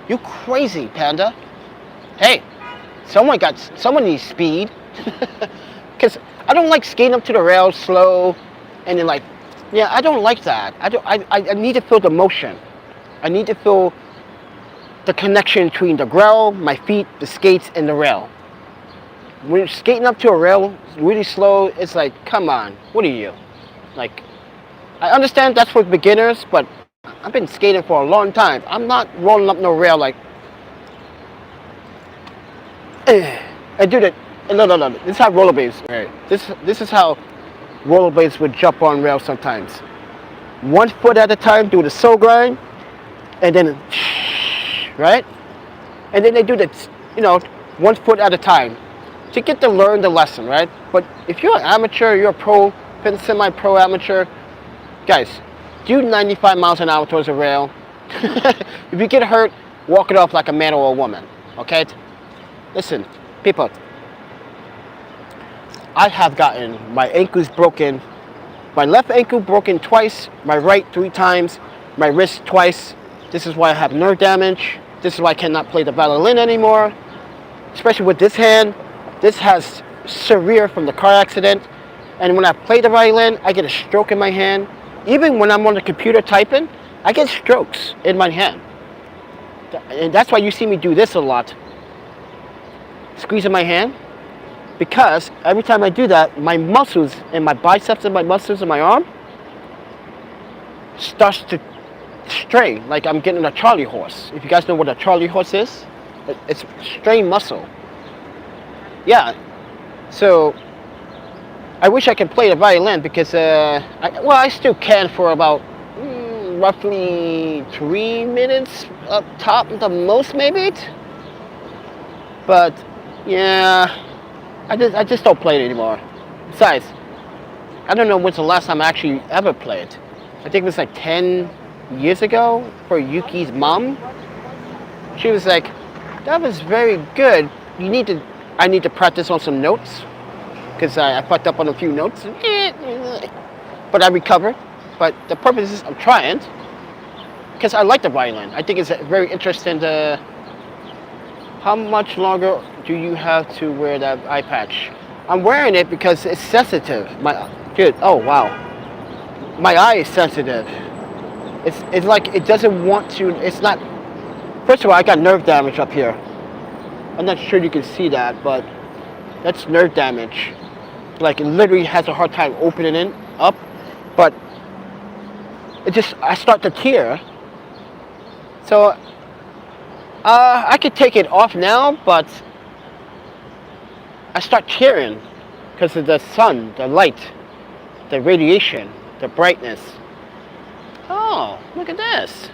You crazy, Panda. Hey, someone needs speed. Because I don't like skating up to the rail slow and then like, yeah, I don't like that. I need to feel the motion. I need to feel the connection between the rail, my feet, the skates, and the rail. When you're skating up to a rail really slow, it's like, come on, what are you? Like, I understand that's for beginners, but I've been skating for a long time. I'm not rolling up no rail like, I do that. No. This is how rollerblades. Right. This is how rollerblades would jump on rails sometimes. 1 foot at a time, do the soul grind, and then, right? And then they do the, 1 foot at a time to get to learn the lesson, right? But if you're an amateur, you're a pro, semi-pro amateur, guys, do 95 miles an hour towards a rail. If you get hurt, walk it off like a man or a woman, okay? Listen, people, I have gotten my ankles broken, my left ankle broken twice, my right 3 times, my wrist twice. This is why I have nerve damage. This is why I cannot play the violin anymore, especially with this hand. This has severe from the car accident. And when I play the violin, I get a stroke in my hand. Even when I'm on the computer typing, I get strokes in my hand. And that's why you see me do this a lot. Squeezing my hand. Because every time I do that, my muscles and my biceps and my muscles in my arm starts to strain, like I'm getting a Charlie horse. If you guys know what a Charlie horse is, it's strained muscle. Yeah, so I wish I could play the violin because, I still can for about roughly 3 minutes up top, the most maybe. But yeah, I just don't play it anymore. Besides, I don't know when's the last time I actually ever played. I think it was like 10 years ago for Yuki's mom. She was like, that was very good. I need to practice on some notes because I fucked up on a few notes. But I recovered. But the purpose is I'm trying because I like the violin. I think it's very interesting. How much longer do you have to wear that eye patch? I'm wearing it because it's sensitive. Oh wow. My eye is sensitive. It's like it doesn't want to, it's not, first of all, I got nerve damage up here. I'm not sure you can see that, but that's nerve damage. Like it literally has a hard time opening up, but I start to tear. So, I could take it off now, but I start tearing because of the sun, the light, the radiation, the brightness. Oh, look at this.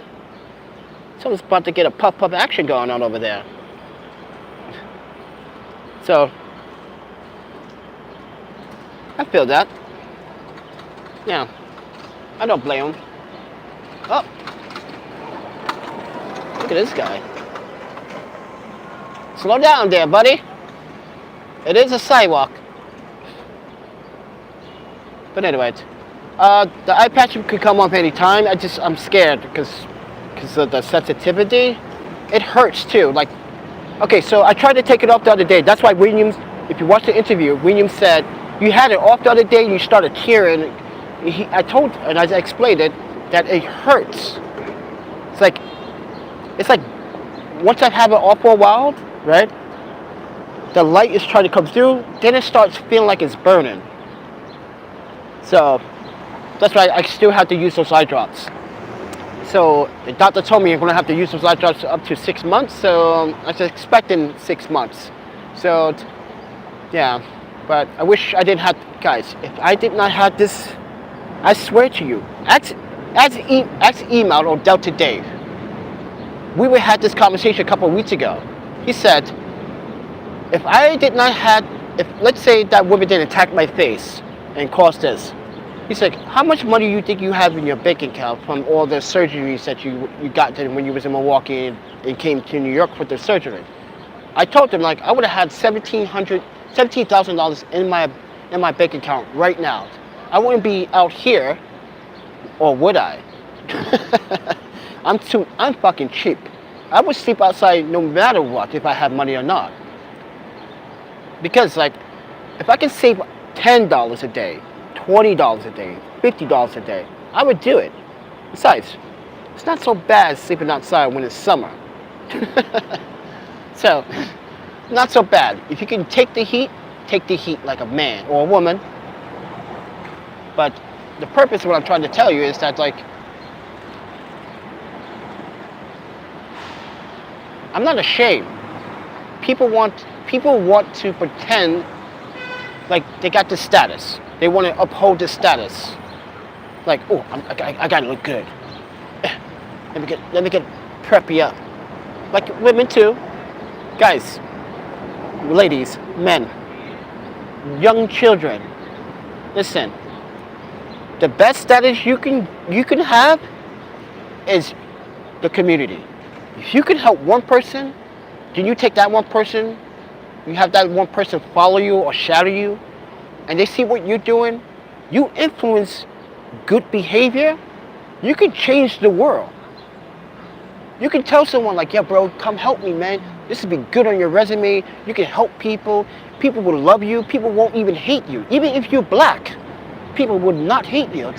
Someone's about to get a puff action going on over there. So, I feel that. Yeah, I don't blame him. Oh, look at this guy. Slow down there, buddy. It is a sidewalk. But anyway, the eye patch could come off any time. I'm scared because of the sensitivity. It hurts too. Like, okay, so I tried to take it off the other day. That's why Williams, if you watch the interview, Williams said you had it off the other day and you started tearing. And I explained it that it hurts. It's like once I have it off for a while, right? The light is trying to come through, then it starts feeling like it's burning. So that's why I still have to use those eye drops. So the doctor told me I'm going to have to use those eye drops up to 6 months. So I was expecting 6 months. So yeah, but I wish I didn't have, guys, if I did not have this, I swear to you, ask email or Delta Dave. We had this conversation a couple of weeks ago. He said, if let's say that woman didn't attack my face and cause this, he's like, how much money do you think you have in your bank account from all the surgeries that you got when you was in Milwaukee and came to New York for the surgery? I told him, like, I would have had $17,000 in my bank account right now. I wouldn't be out here Or would I? I'm fucking cheap. I would sleep outside no matter what, if I have money or not. Because like, if I can save $10 a day, $20 a day, $50 a day, I would do it. Besides, it's not so bad sleeping outside when it's summer. So, not so bad. If you can take the heat like a man or a woman. But the purpose of what I'm trying to tell you is that, like, I'm not ashamed. People want to pretend like they got the status. They want to uphold the status. Like, oh, I gotta look good. Let me get preppy up. Like women too, guys, ladies, men, young children. Listen, the best status you can have is the community. If you can help one person, then you take that one person, you have that one person follow you or shadow you, and they see what you're doing, you influence good behavior, you can change the world. You can tell someone like, yeah, bro, come help me, man. This would be good on your resume. You can help people. People will love you. People won't even hate you. Even if you're black, people would not hate you.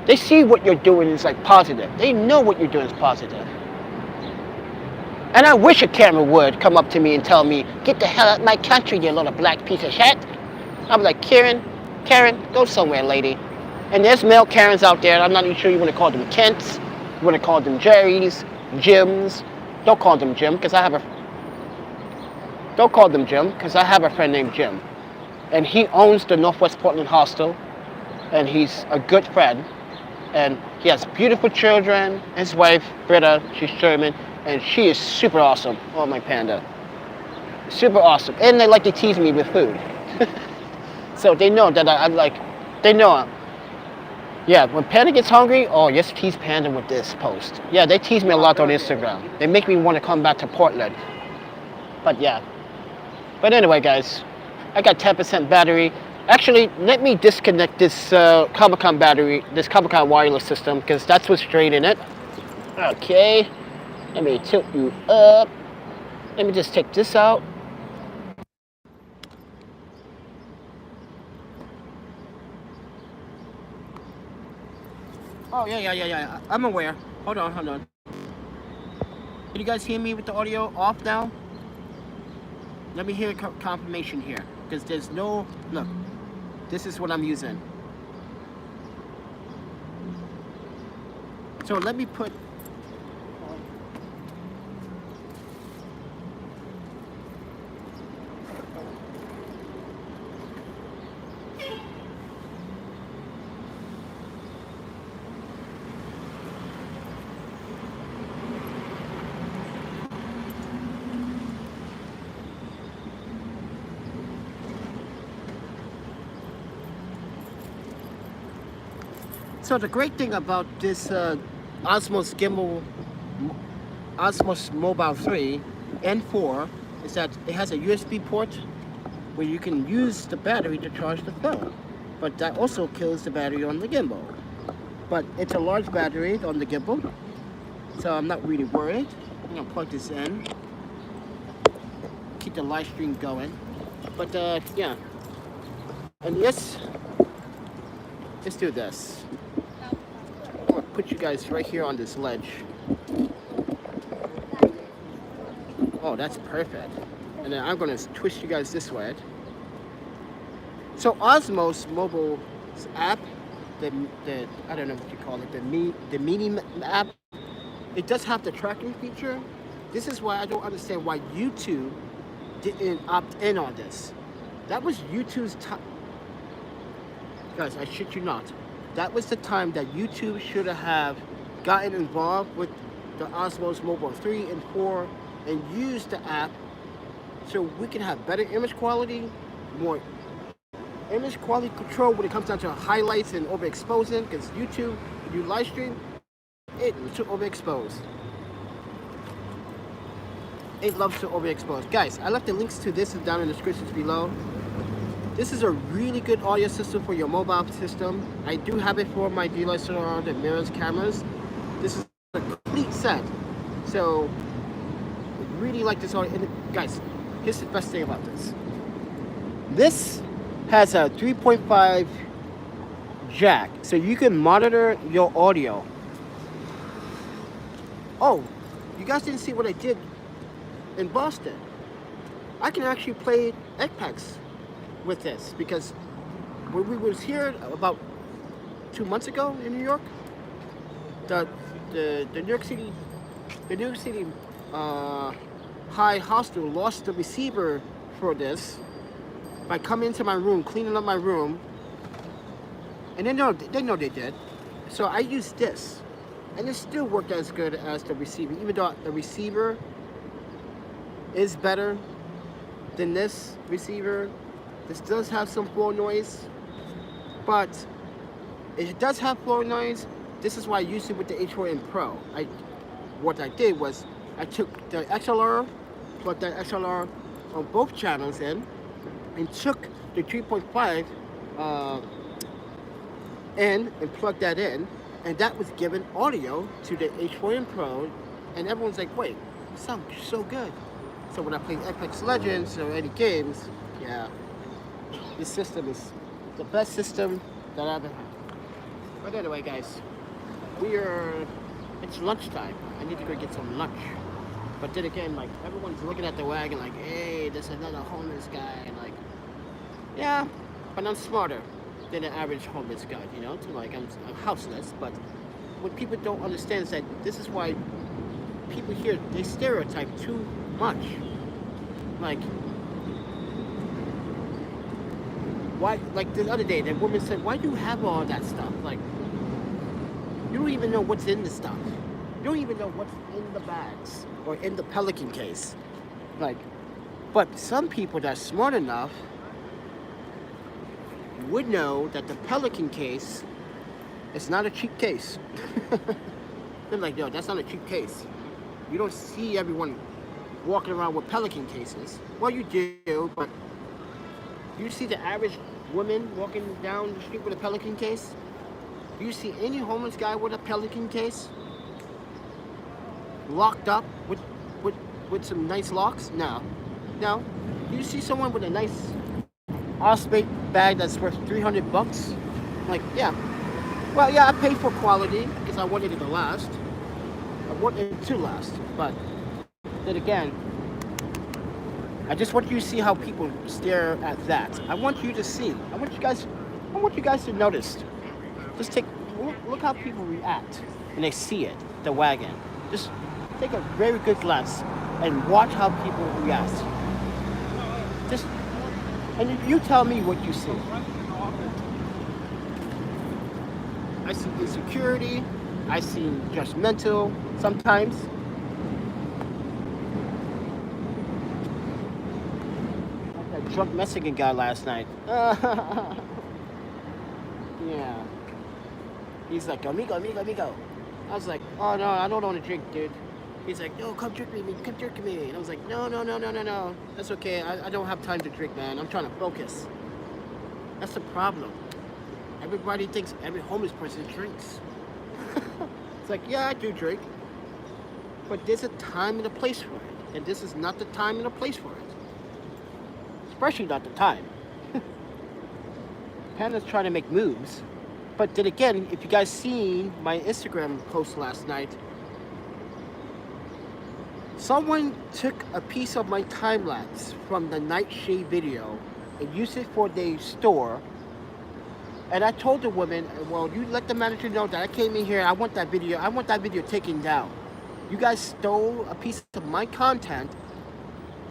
They see what you're doing is like positive. They know what you're doing is positive. And I wish a camera would come up to me and tell me, get the hell out of my country, you little black piece of shit. I'm like, Karen, go somewhere, lady. And there's male Karens out there. I'm not even sure you want to call them Kents. You want to call them Jerry's, Jims. Don't call them Jim, because I have a friend named Jim. And he owns the Northwest Portland Hostel. And he's a good friend. And he has beautiful children. His wife, Britta, she's German. And she is super awesome. Oh, my panda. Super awesome. And they like to tease me with food. So they know that I'm like, they know. Yeah, when Panda gets hungry, oh, yes, tease Panda with this post. Yeah, they tease me a lot on Instagram. They make me want to come back to Portland. But yeah. But anyway, guys, I got 10% battery. Actually, let me disconnect this Comic-Con battery, this Comic-Con wireless system, because that's what's draining it. Okay. Let me tilt you up. Let me just take this out. Oh, yeah. I'm aware. Hold on. Can you guys hear me with the audio off now? Let me hear confirmation here. Because there's no... Look. This is what I'm using. So let me put... So the great thing about this Osmos Gimbal, Osmos Mobile 3 and 4 is that it has a USB port where you can use the battery to charge the phone. But that also kills the battery on the gimbal. But it's a large battery on the gimbal, so I'm not really worried. I'm gonna plug this in, keep the live stream going. But yeah, and yes, let's do this. I'm gonna put you guys right here on this ledge. Oh, that's perfect. And then I'm gonna twist you guys this way. So Osmos mobile app, the I don't know what you call it, the mini app, it does have the tracking feature. This is why I don't understand why YouTube didn't opt in on this. That was YouTube's time. Guys, I shit you not. That was the time that YouTube should have gotten involved with the Osmos Mobile 3 and 4 and used the app so we can have better image quality, more image quality control when it comes down to highlights and overexposing, because YouTube, when you live stream, it loves to overexpose. It loves to overexpose. Guys, I left the links to this down in the descriptions below. This is a really good audio system for your mobile system. I do have it for my DSLR, the mirrors, cameras. This is a complete set. So, I really like this audio. And guys, here's the best thing about this. This has a 3.5 jack, so you can monitor your audio. Oh, you guys didn't see what I did in Boston. I can actually play Apex with this, because when we was here about 2 months ago in New York, the New York City High Hostel lost the receiver for this by coming into my room, cleaning up my room, and they know they did. So I used this, and it still worked as good as the receiver, even though the receiver is better than this receiver. This does have some floor noise, but it does have floor noise. This is why I used it with the H4n Pro. What I did was I took the XLR, plugged that XLR on both channels in, and took the 3.5 in and plugged that in, and that was giving audio to the H4n Pro, and everyone's like, wait, it sounds so good. So when I play Apex Legends or any games, yeah, this system is the best system that I've ever had. But anyway, guys, it's lunchtime. I need to go get some lunch. But then again, like, everyone's looking at the wagon like, hey, there's another homeless guy. And like, yeah, but I'm smarter than the average homeless guy, you know? So like, I'm houseless, but what people don't understand is that this is why people here, they stereotype too much. Like, why, like the other day, that woman said, why do you have all that stuff? Like, you don't even know what's in the stuff. You don't even know what's in the bags or in the Pelican case. Like, but some people that are smart enough would know that the Pelican case is not a cheap case. They're like, no, that's not a cheap case. You don't see everyone walking around with Pelican cases. Well, you do, but you see the average woman walking down the street with a Pelican case? Do you see any homeless guy with a Pelican case? Locked up with some nice locks? No. No. Do you see someone with a nice Osprey bag that's worth $300? Like, yeah. Well, yeah, I paid for quality because I wanted it to last. I wanted it to last. But then again, I just want you to see how people stare at that. I want you to see. I want you guys to notice. Just look how people react when they see it, the wagon. Just take a very good glance and watch how people react. And you tell me what you see. I see insecurity. I see judgmental sometimes. Like that drunk Mexican guy last night. Yeah. He's like, amigo, amigo, amigo. I was like, oh no, I don't want to drink, dude. He's like, no, come drink with me, come drink with me. And I was like, no. That's okay, I don't have time to drink, man. I'm trying to focus. That's the problem. Everybody thinks every homeless person drinks. It's like, yeah, I do drink. But there's a time and a place for it. And this is not the time and the place for it. Especially not the time. Panda's trying to make moves. But then again, if you guys seen my Instagram post last night, someone took a piece of my time lapse from the nightshade video and used it for their store. And I told the woman, well, you let the manager know that I came in here, I want that video taken down. You guys stole a piece of my content,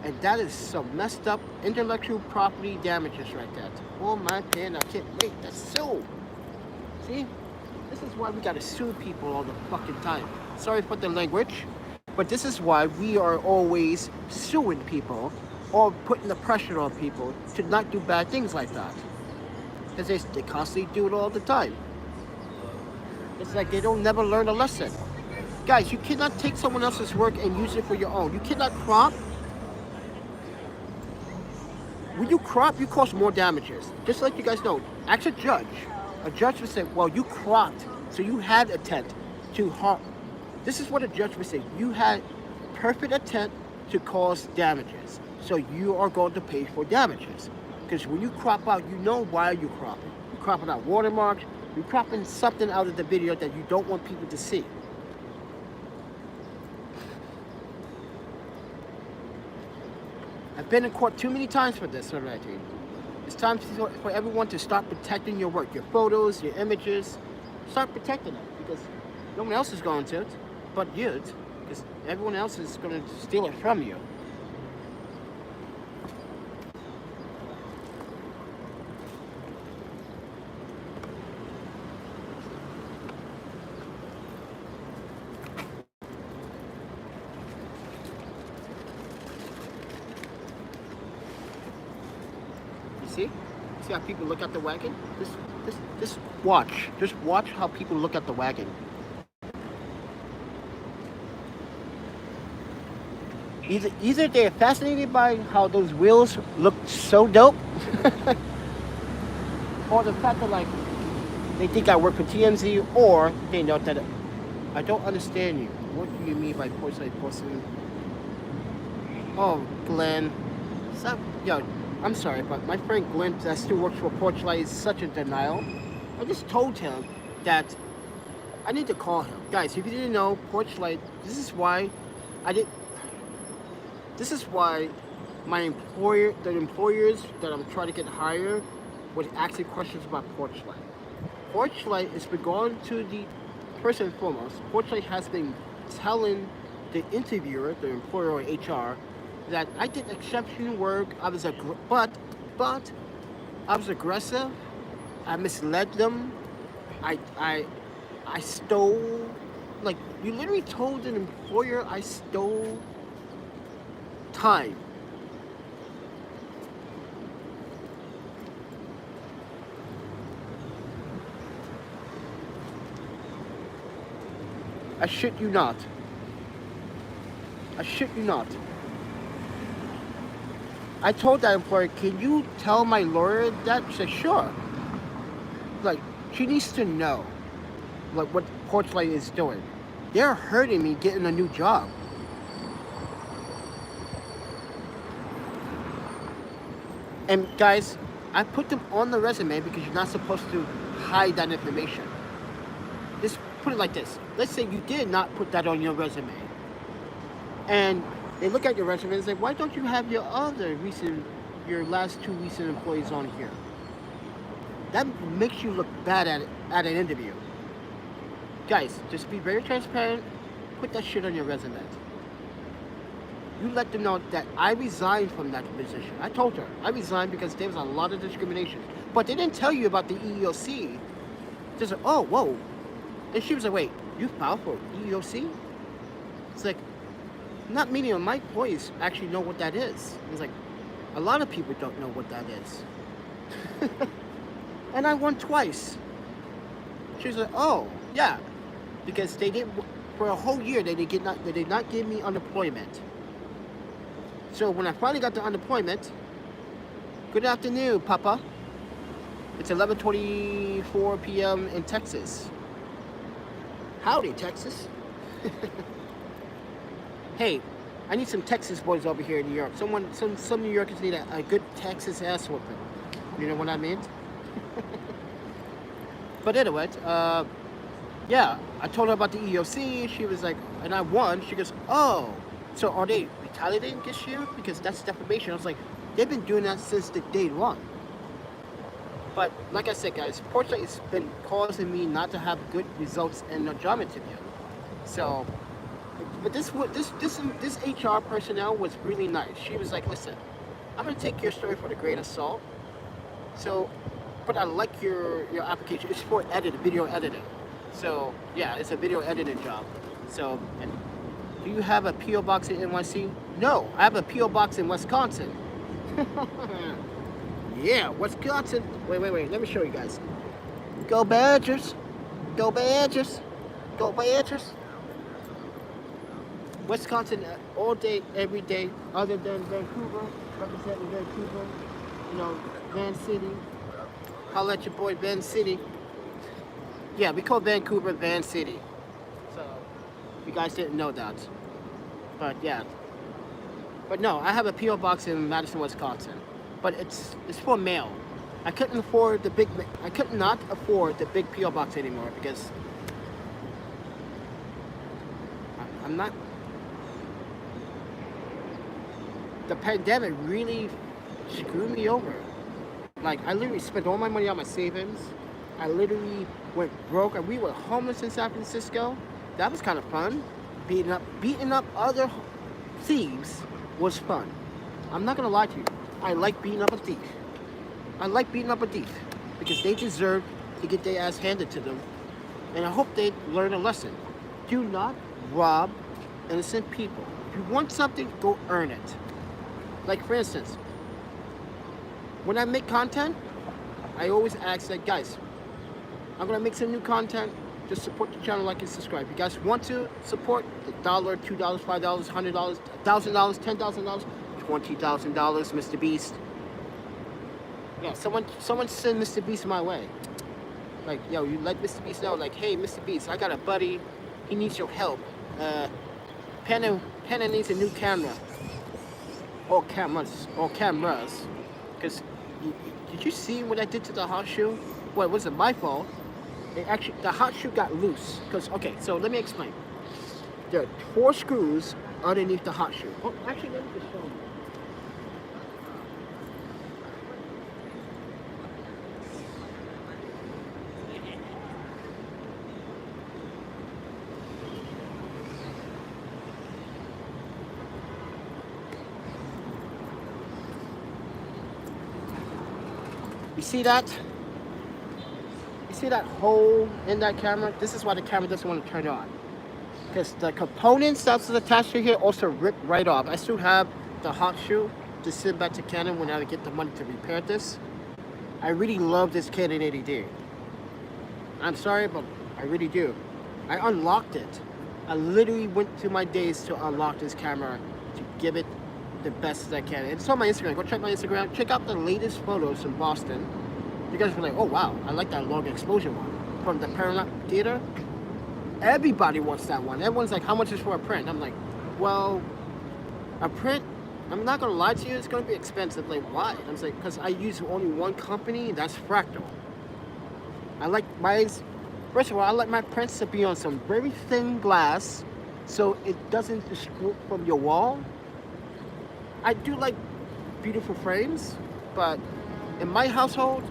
and that is some messed up intellectual property damages right there. Oh my man, I can't wait to sue. See? This is why we gotta sue people all the fucking time. Sorry for the language, but this is why we are always suing people or putting the pressure on people to not do bad things like that. Because they constantly do it all the time. It's like they don't never learn a lesson. Guys, you cannot take someone else's work and use it for your own. You cannot crop. when you crop, you cause more damages. Just like you guys know, ask a judge. A judge would say, well, you cropped, so you had intent to harm. This is what a judge would say. You had perfect intent to cause damages. So you are going to pay for damages. Because when you crop out, you know why you're cropping. You're cropping out watermarks. You're cropping something out of the video that you don't want people to see. I've been in court too many times for this already. It's time for everyone to start protecting your work, your photos, your images. Start protecting it, because no one else is going to, but you, because everyone else is going to steal it from you. See how people look at the wagon? Just watch. Just watch how people look at the wagon. Either they're fascinated by how those wheels look so dope, or the fact that like they think I work for TMZ, or they know that I don't understand you. What do you mean by portrait posting? Oh, Glenn, stop, yo. I'm sorry, but my friend Glenn that still works for Porchlight is such a denial. I just told him that I need to call him. Guys, if you didn't know, Porchlight, this is why the employers that I'm trying to get hired would ask me questions about Porchlight. Porchlight has been going to the, first and foremost, Porchlight has been telling the interviewer, the employer or HR, that I did exceptional work. I was but I was aggressive. I misled them. I stole. Like, you literally told an employer I stole time. I shit you not. I shit you not. I told that employer, can you tell my lawyer that? She said, sure. Like, she needs to know, like, what Porchlight is doing. They're hurting me getting a new job. And guys, I put them on the resume because you're not supposed to hide that information. Just put it like this. Let's say you did not put that on your resume. And they look at your resume and say, why don't you have your last 2 recent employees on here? That makes you look bad at an interview. Guys, just be very transparent. Put that shit on your resume. You let them know that I resigned from that position. I told her I resigned because there was a lot of discrimination. But they didn't tell you about the EEOC. They said, oh, whoa. And she was like, wait, you filed for EEOC? It's like, not many of my employees actually know what that is. It's like, a lot of people don't know what that is. And I won twice. She was like, oh, yeah. Because they didn't, for a whole year, they did not give me unemployment. So when I finally got the unemployment, good afternoon, Papa. It's 11:24 p.m. in Texas. Howdy, Texas. Hey, I need some Texas boys over here in New York. Some New Yorkers need a good Texas ass whooping. You know what I mean? But anyway, yeah, I told her about the EEOC. She was like, and I won. She goes, oh, so are they retaliating against you? Because that's defamation. I was like, they've been doing that since the day one. But like I said, guys, Porchlight has been causing me not to have good results in a job interview. So, but this HR personnel was really nice. She was like, listen, I'm gonna take your story for the grain of salt. So, but I like your application. It's for video editing. So yeah, it's a video editing job. So, and do you have a PO box in NYC? No, I have a PO box in Wisconsin. Yeah, Wisconsin. Wait. Let me show you guys. Go Badgers. Go Badgers. Go Badgers. Wisconsin all day, every day, other than Vancouver, representing Vancouver. you know, Van City. Holla at your boy Van City. Yeah, we call Vancouver Van City. So, if you guys didn't know that. But yeah. But no, I have a P.O. box in Madison, Wisconsin. But it's for mail. I could not afford the big P.O. box anymore because I'm not. The pandemic really screwed me over. Like, I literally spent all my money on my savings. I literally went broke, and we were homeless in San Francisco. That was kind of fun. Beating up other thieves was fun. I'm not gonna lie to you. I like beating up a thief. I like beating up a thief because they deserve to get their ass handed to them. And I hope they learn a lesson. Do not rob innocent people. If you want something, go earn it. Like, for instance, when I make content, I always ask, like, guys, I'm gonna make some new content. Just support the channel, like and subscribe. If you guys want to support, $1, $2, $5, $100, $1,000, $10,000, $20,000, Mr. Beast. Yeah, someone send Mr. Beast my way. Like, yo, you let Mr. Beast know, like, hey, Mr. Beast, I got a buddy. He needs your help. Panda needs a new camera. Or cameras. Because, did you see what I did to the hot shoe? Well, it wasn't my fault. The hot shoe got loose. Because, okay, so let me explain. There are 4 screws underneath the hot shoe. Oh, actually, let me just show you. You see that? You see that hole in that camera? This is why the camera doesn't want to turn on. Because the components that's attached to here also rip right off. I still have the hot shoe to send back to Canon when I get the money to repair this. I really love this Canon 80D. I'm sorry, but I really do. I unlocked it. I literally went through my days to unlock this camera to give it the best that I can. It's on my Instagram. Go check my Instagram. Check out the latest photos from Boston. You guys were like, oh wow, I like that long exposure one from the Pateron Theater. Everybody wants that one. Everyone's like, how much is for a print? I'm like, well, a print, I'm not gonna lie to you, it's gonna be expensive. Like, why? I'm like, because I use only one company, that's Fractal. I like first of all, I like my prints to be on some very thin glass so it doesn't distort from your wall. I do like beautiful frames, but in my household,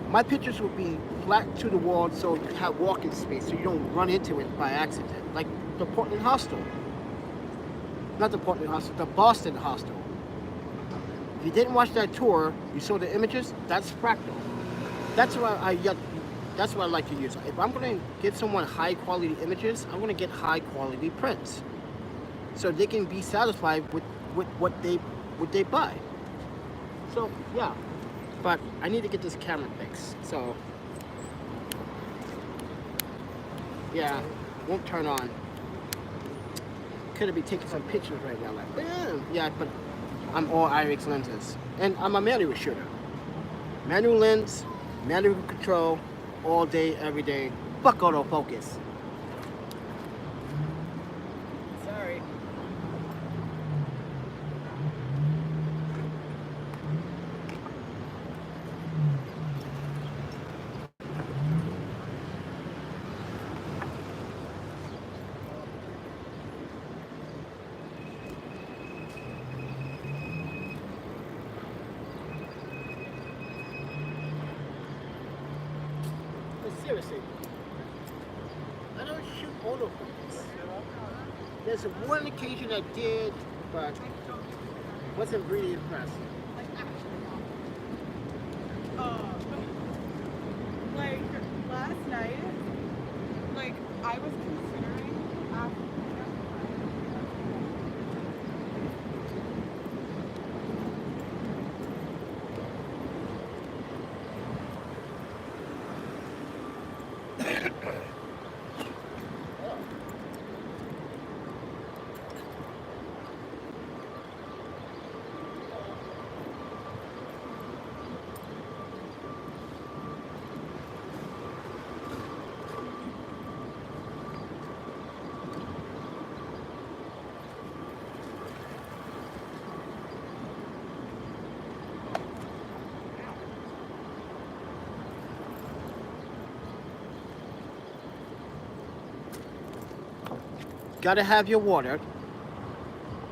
my pictures will be flat to the wall so you have walking space so you don't run into it by accident. Like the Portland Hostel. Not the Portland Hostel, the Boston Hostel. If you didn't watch that tour, you saw the images, that's Fractal. That's what I like to use. If I'm gonna give someone high quality images, I'm gonna get high quality prints. So they can be satisfied with what they buy. So yeah. But I need to get this camera fixed. So yeah, won't turn on. Could be taking some pictures right now, like yeah, but I'm all IRIX lenses. And I'm a manual shooter. Manual lens, manual control, all day, every day. Fuck autofocus. Sorry. Seriously, I don't shoot autofocus. There's one occasion I did, but wasn't really impressed. Like last night, like I was considering after. gotta have your water.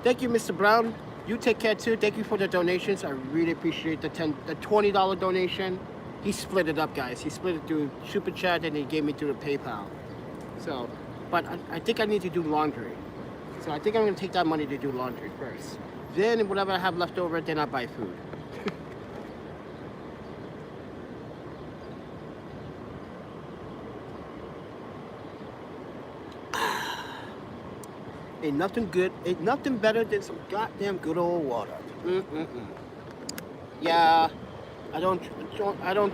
Thank you, Mr. Brown. You take care too. Thank you for the donations. I really appreciate the $20 donation. He split it up, guys. He split it through Super Chat and he gave me through the PayPal. So, but I think I need to do laundry. So I think I'm gonna take that money to do laundry first. Then whatever I have left over, then I buy food. Ain't nothing better than some goddamn good old water. Yeah, I don't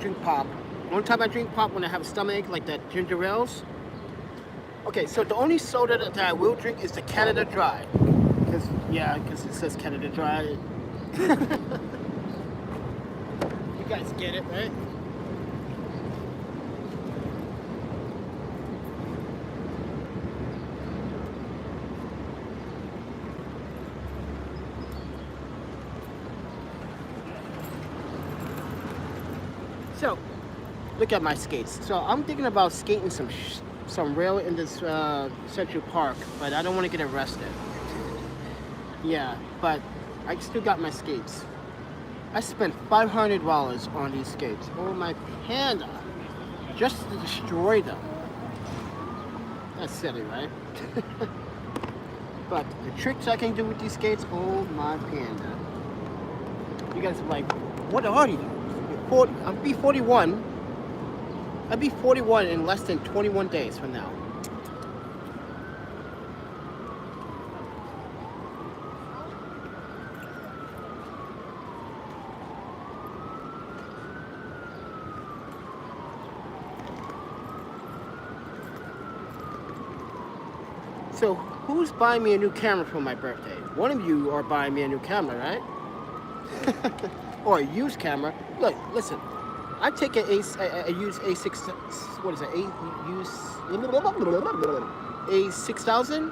drink pop. One time I drink pop when I have a stomachache, like that ginger ales. Okay, so the only soda that I will drink is the Canada Dry. Because it says Canada Dry. You guys get it, right? So, look at my skates. So I'm thinking about skating some rail in this Central Park, but I don't want to get arrested. Yeah, but I still got my skates. I spent $500 on these skates. Oh my panda, just to destroy them. That's silly, right? But the tricks I can do with these skates, oh my panda. You guys are like, what are you? I'll be 41. I'll be 41 in less than 21 days from now. So, who's buying me a new camera for my birthday? One of you are buying me a new camera, right? Or a used camera. Look, listen. I take a used A6. What is it? A6000.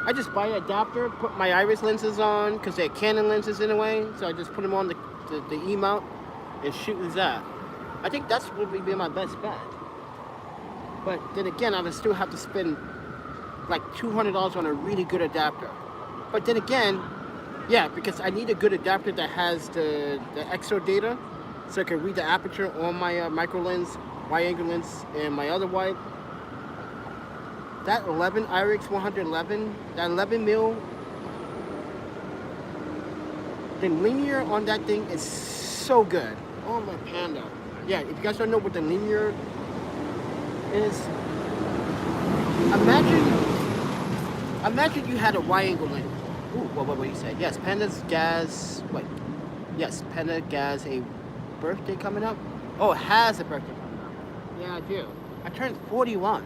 I just buy an adapter, put my iris lenses on because they're Canon lenses in a way. So I just put them on the E mount and shoot with that. I think that's what would be my best bet. But then again, I would still have to spend like $200 on a really good adapter. But then again, yeah, because I need a good adapter that has the exo data, so I can read the aperture on my micro lens, wide angle lens, and my other wide. That 11 IRIX 111, that 11 mil, the linear on that thing is so good. Oh my panda. Yeah, if you guys don't know what the linear is, imagine you had a wide angle lens. Ooh, what you said? Yes, Panda's Gaz. Wait, yes, Panda Gaz a birthday coming up. Oh, it has a birthday coming up. Yeah, I do. I turned 41.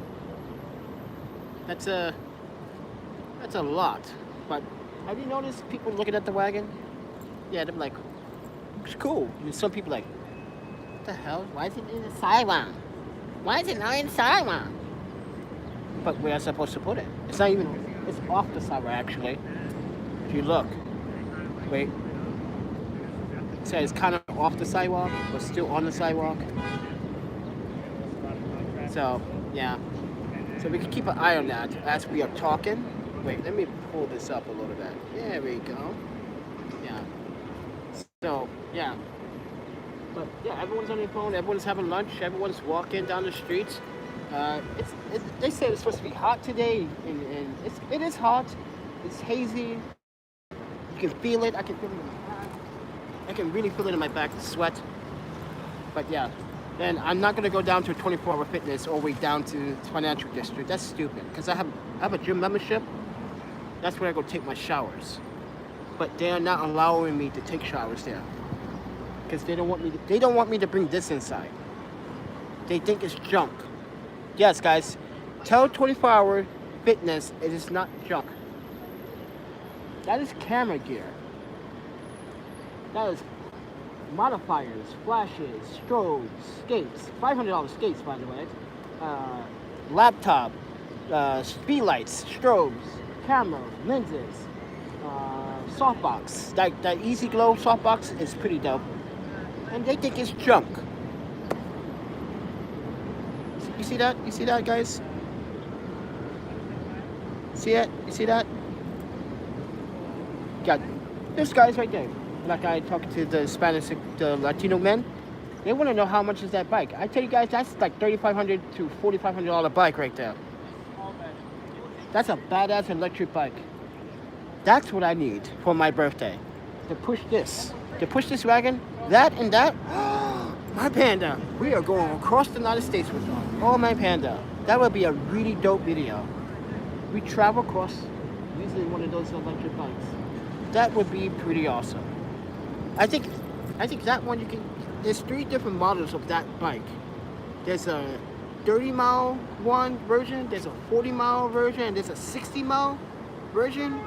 That's a lot. But have you noticed people looking at the wagon? Yeah, they're like, it's cool. And some people like, what the hell? Why is it in the sidewalk? Why is it not in the sidewalk? But where am I supposed to put it? It's not even. It's off the sidewalk actually. If you look, wait, so it's kind of off the sidewalk, but still on the sidewalk. So, yeah. So we can keep an eye on that as we are talking. Wait, let me pull this up a little bit. There we go. Yeah. So, yeah. But, yeah, everyone's on their phone, everyone's having lunch, everyone's walking down the streets. They say it's supposed to be hot today, and it is hot. It's hazy. You can feel it. I can feel it in my back. I can really feel it in my back, the sweat. But yeah, then I'm not gonna go down to 24-hour fitness all the way down to financial district. That's stupid. Because I have a gym membership. That's where I go take my showers. But they're not allowing me to take showers there. Because they don't want me to bring this inside. They think it's junk. Yes, guys. Tell 24-hour fitness it is not junk. That is camera gear. That is modifiers, flashes, strobes, skates. $500 skates, by the way. Laptop, speed lights, strobes, camera, lenses, softbox. That Easy Glow softbox is pretty dope. And they think it's junk. You see that? You see that, guys? See it? You see that? Got this guy's right there. Like I talked to the Spanish, the Latino men. They want to know how much is that bike. I tell you guys, that's like $3,500 to $4,500 bike right there. That's a badass electric bike. That's what I need for my birthday. To push this wagon, that and that. My Panda. We are going across the United States with them. Oh, my Panda. That would be a really dope video. We travel across using one of those electric bikes. That would be pretty awesome. I think that one you can. There's 3 different models of that bike. There's a 30-mile one version, there's a 40-mile version, and there's a 60-mile version.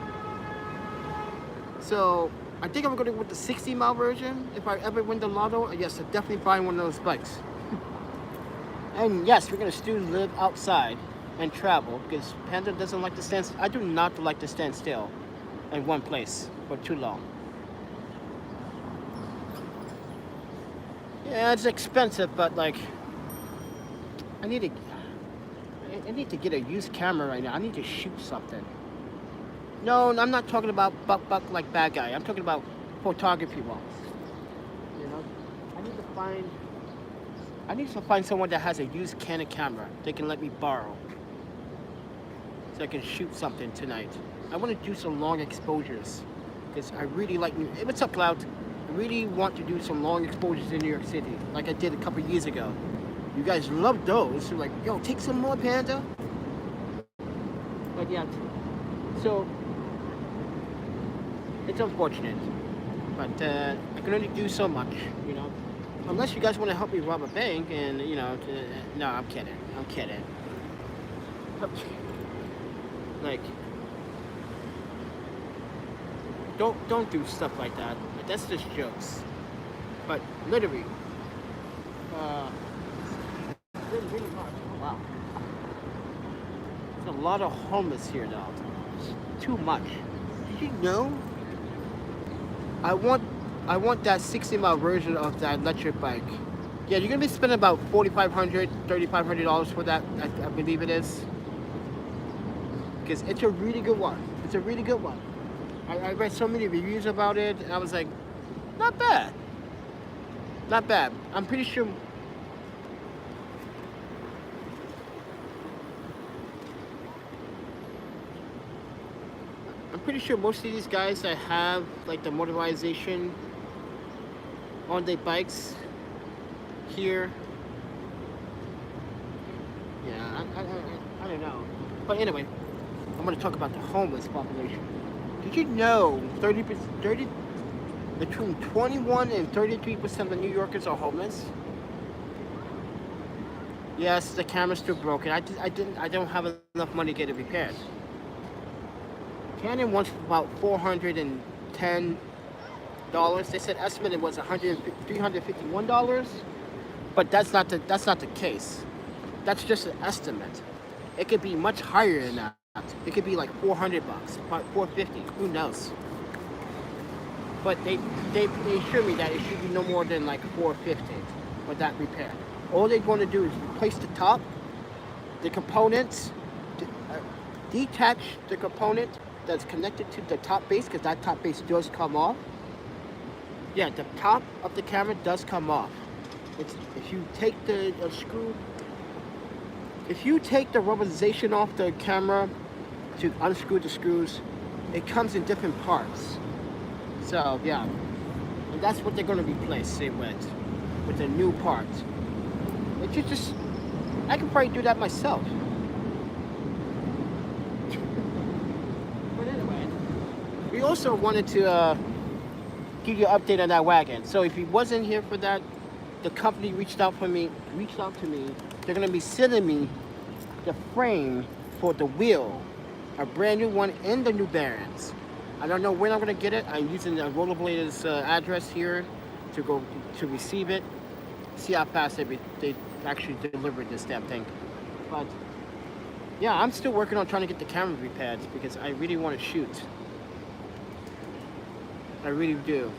So I think I'm going to go with the 60-mile version. If I ever win the lotto, yes, I'm definitely buying one of those bikes. And yes, we're going to still live outside and travel because Panda doesn't like to stand. I do not like to stand still in one place for too long. Yeah, it's expensive, but like, I need to get a used camera right now. I need to shoot something. No, I'm not talking about buck like bad guy. I'm talking about photography ones. You know, I need to find someone that has a used Canon camera they can let me borrow, so I can shoot something tonight. I want to do some long exposures because I really like. Hey, what's up, Cloud? I really want to do some long exposures in New York City, like I did a couple years ago. You guys love those. You're like, yo, take some more, Panda. But yeah, so it's unfortunate, but I can only do so much, you know. Unless you guys want to help me rob a bank, and you know, no, I'm kidding. Like, don't do stuff like that. That's just jokes. But literally, really much. Oh, wow. There's a lot of homeless here now. It's too much. Did you know? I want that 60-mile version of that electric bike. Yeah, you're gonna be spending about $4,500, $3,500 for that. I believe it is. Because it's a really good one. It's a really good one. I read so many reviews about it, and I was like, not bad. Not bad. I'm pretty sure. I'm pretty sure most of these guys that have like the motorization on their bikes here. Yeah, I don't know. But anyway, I'm going to talk about the homeless population. Did you know between 21 and 33% of New Yorkers are homeless? Yes, the camera's still broken. I don't have enough money to get it repaired. Canon wants about $410. They said estimated was $351, but that's not the case. That's just an estimate. It could be much higher than that. It could be like $400, $450. Who knows? But they assured me that it should be no more than like $450 for that repair. All they're going to do is replace the top, the components, detach the component that's connected to the top base, because that top base does come off. Yeah, the top of the camera does come off. If you take the screw, if you take the rubberization off the camera to unscrew the screws, it comes in different parts. So yeah, and that's what they're going to replace it with the new parts. It's just, I can probably do that myself. But anyway, we also wanted to give you an update on that wagon. So if he wasn't here for that, the company reached out to me. They're going to be sending me the frame for the wheel, a brand new one, and the new bearings. I don't know when I'm going to get it. I'm using the Rollerbladers address here to go to receive it. See how fast they actually delivered this damn thing. But yeah, I'm still working on trying to get the camera repaired because I really want to shoot. I really do.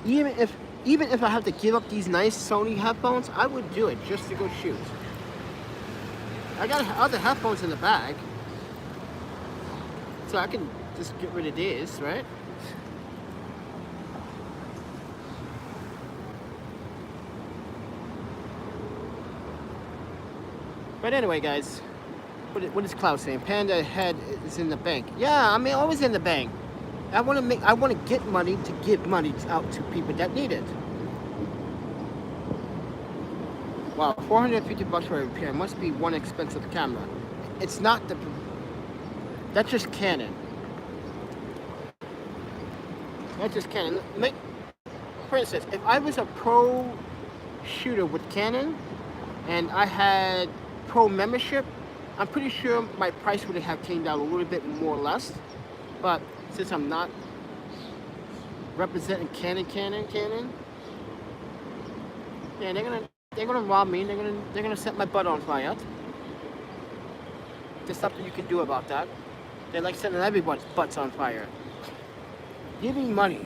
Even if I have to give up these nice Sony headphones, I would do it just to go shoot. I got other headphones in the bag. So I can just get rid of this, right? But anyway, guys, what is Cloud saying? Panda head is in the bank. Yeah, I mean, always in the bank. I want to get money to give money out to people that need it. Wow, $450 for a repair. Must be one expensive camera. It's not the. That's just Canon. That's just Canon. For instance, if I was a pro shooter with Canon and I had pro membership, I'm pretty sure my price would have came down a little bit more or less. But since I'm not representing Canon, yeah, they're gonna rob me. They're gonna set my butt on fire. There's something you can do about that. They like setting everybody's butts on fire. Give me money.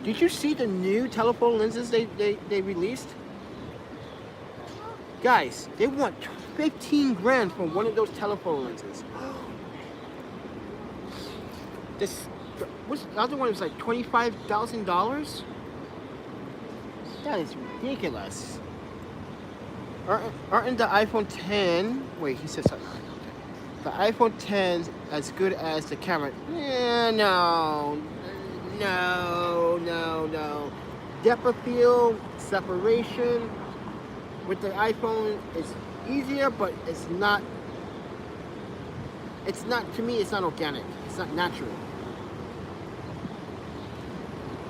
Did you see the new telephoto lenses they released? Guys, they want 15 grand for one of those telephoto lenses. The other one was like $25,000? That is ridiculous. Aren't the iPhone 10, wait, he said something. The iPhone 10 as good as the camera? Yeah, no. Depth of field, separation with the iPhone is easier, but it's not, to me, it's not organic. It's not natural.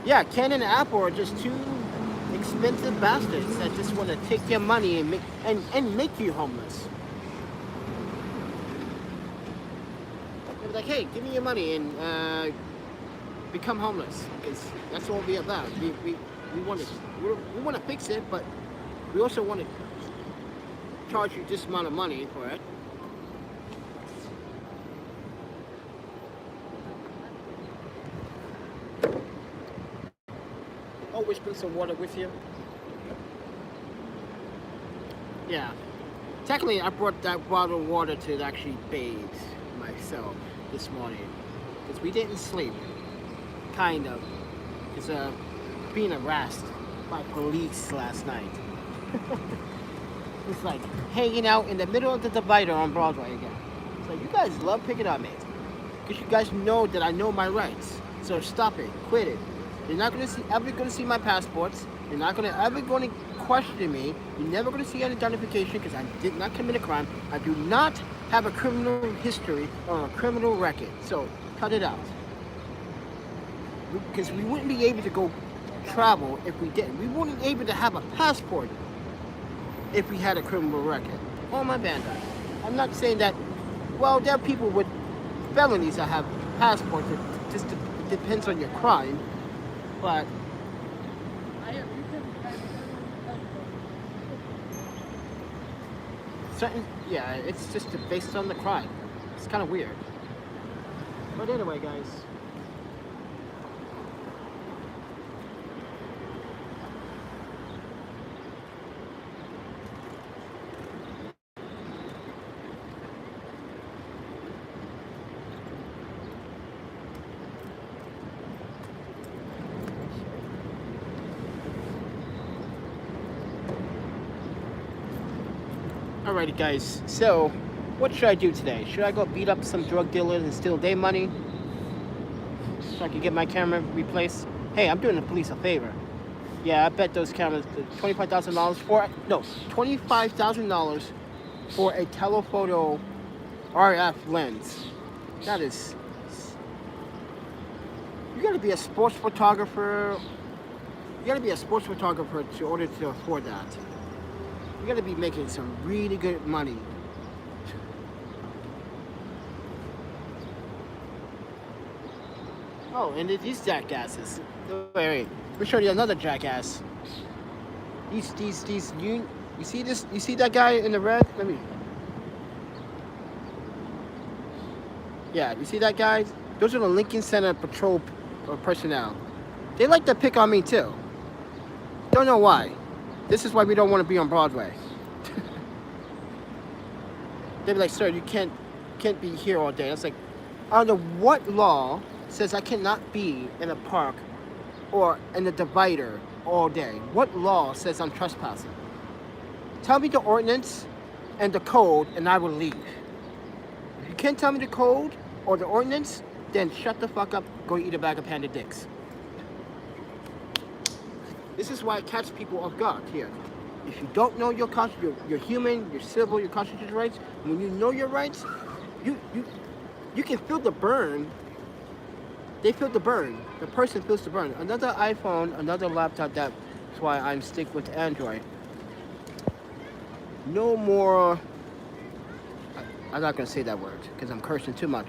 Yeah, Canon and Apple are just two expensive bastards that just want to take your money and make you homeless. They're like, hey, give me your money and become homeless, because that's what we're about. We want to fix it, but we also want to charge you this amount of money for it. Always bring some water with you. Yeah. Technically, I brought that bottle of water to actually bathe myself this morning, because we didn't sleep. Kind of. It's being harassed by police last night. It's like hanging out in the middle of the divider on Broadway again. It's like, you guys love picking on me, because you guys know that I know my rights. So stop it, quit it. You're not ever gonna see my passports. You're not ever gonna question me. You're never gonna see any identification, because I did not commit a crime. I do not have a criminal history or a criminal record. So cut it out. Because we wouldn't be able to go travel if we didn't. We wouldn't be able to have a passport if we had a criminal record. Oh, my bad. I'm not saying that, well, there are people with felonies that have passports. It just depends on your crime. But certain, yeah, it's just based on the crime. It's kind of weird. But anyway, guys. Alrighty, guys, so what should I do today? Should I go beat up some drug dealers and steal their money so I can get my camera replaced? Hey, I'm doing the police a favor. Yeah, I bet those cameras, $25,000 for, no, $25,000 for a telephoto RF lens. That is, you gotta be a sports photographer. You gotta be a sports photographer in order to afford that. You gotta be making some really good money. Oh, and these jackasses. Wait, let me show you another jackass. You see this? You see that guy in the red? Let me. Yeah, you see that guy? Those are the Lincoln Center patrol personnel. They like to pick on me too. Don't know why. This is why we don't want to be on Broadway. They'd be like, sir, you can't be here all day. It's like, Under what law says I cannot be in a park or in a divider all day? What law says I'm trespassing? Tell me the ordinance and the code and I will leave. If you can't tell me the code or the ordinance, then shut the fuck up, go eat a bag of panda dicks. This is why I catch people off guard here. If you don't know your you're human, you're civil, your constitutional rights, when you know your rights, you can feel the burn. They feel the burn. The person feels the burn. Another iPhone, another laptop, that's why I'm stick with Android. No more, I'm not gonna say that word because I'm cursing too much.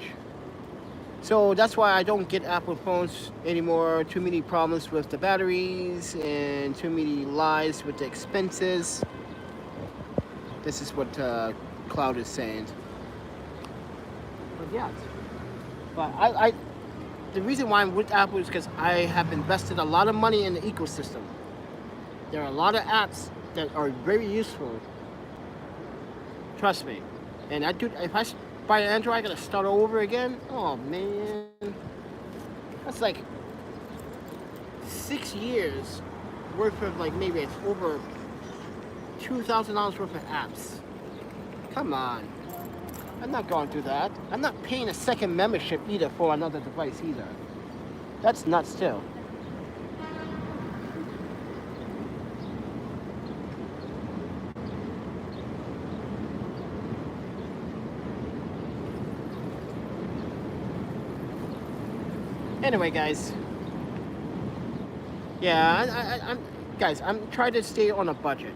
So that's why I don't get Apple phones anymore. Too many problems with the batteries and too many lies with the expenses. This is what Cloud is saying. But yeah, but the reason why I'm with Apple is because I have invested a lot of money in the ecosystem. There are a lot of apps that are very useful. Trust me. And if I buy an Android, I gotta start over again. Oh man, that's like 6 years worth of like maybe it's over $2,000 worth of apps. Come on, I'm not going through that. I'm not paying a second membership either for another device either. That's nuts too. Anyway, guys. Yeah, I'm trying to stay on a budget.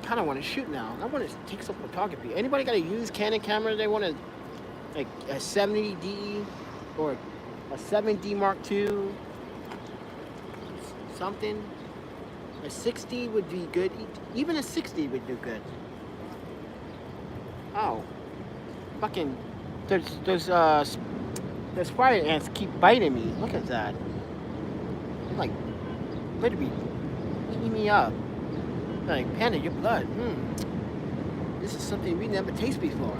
Kind of want to shoot now. I want to take some photography. Anybody got a used Canon camera they want to, like a 70D or a 7D Mark II? Something. A 60 would be good. Even a 60 would do good. Oh, fucking. Those fire ants keep biting me. Look at that. They're like, literally eating me up. Like, Panda, your blood. This is something we never tasted before.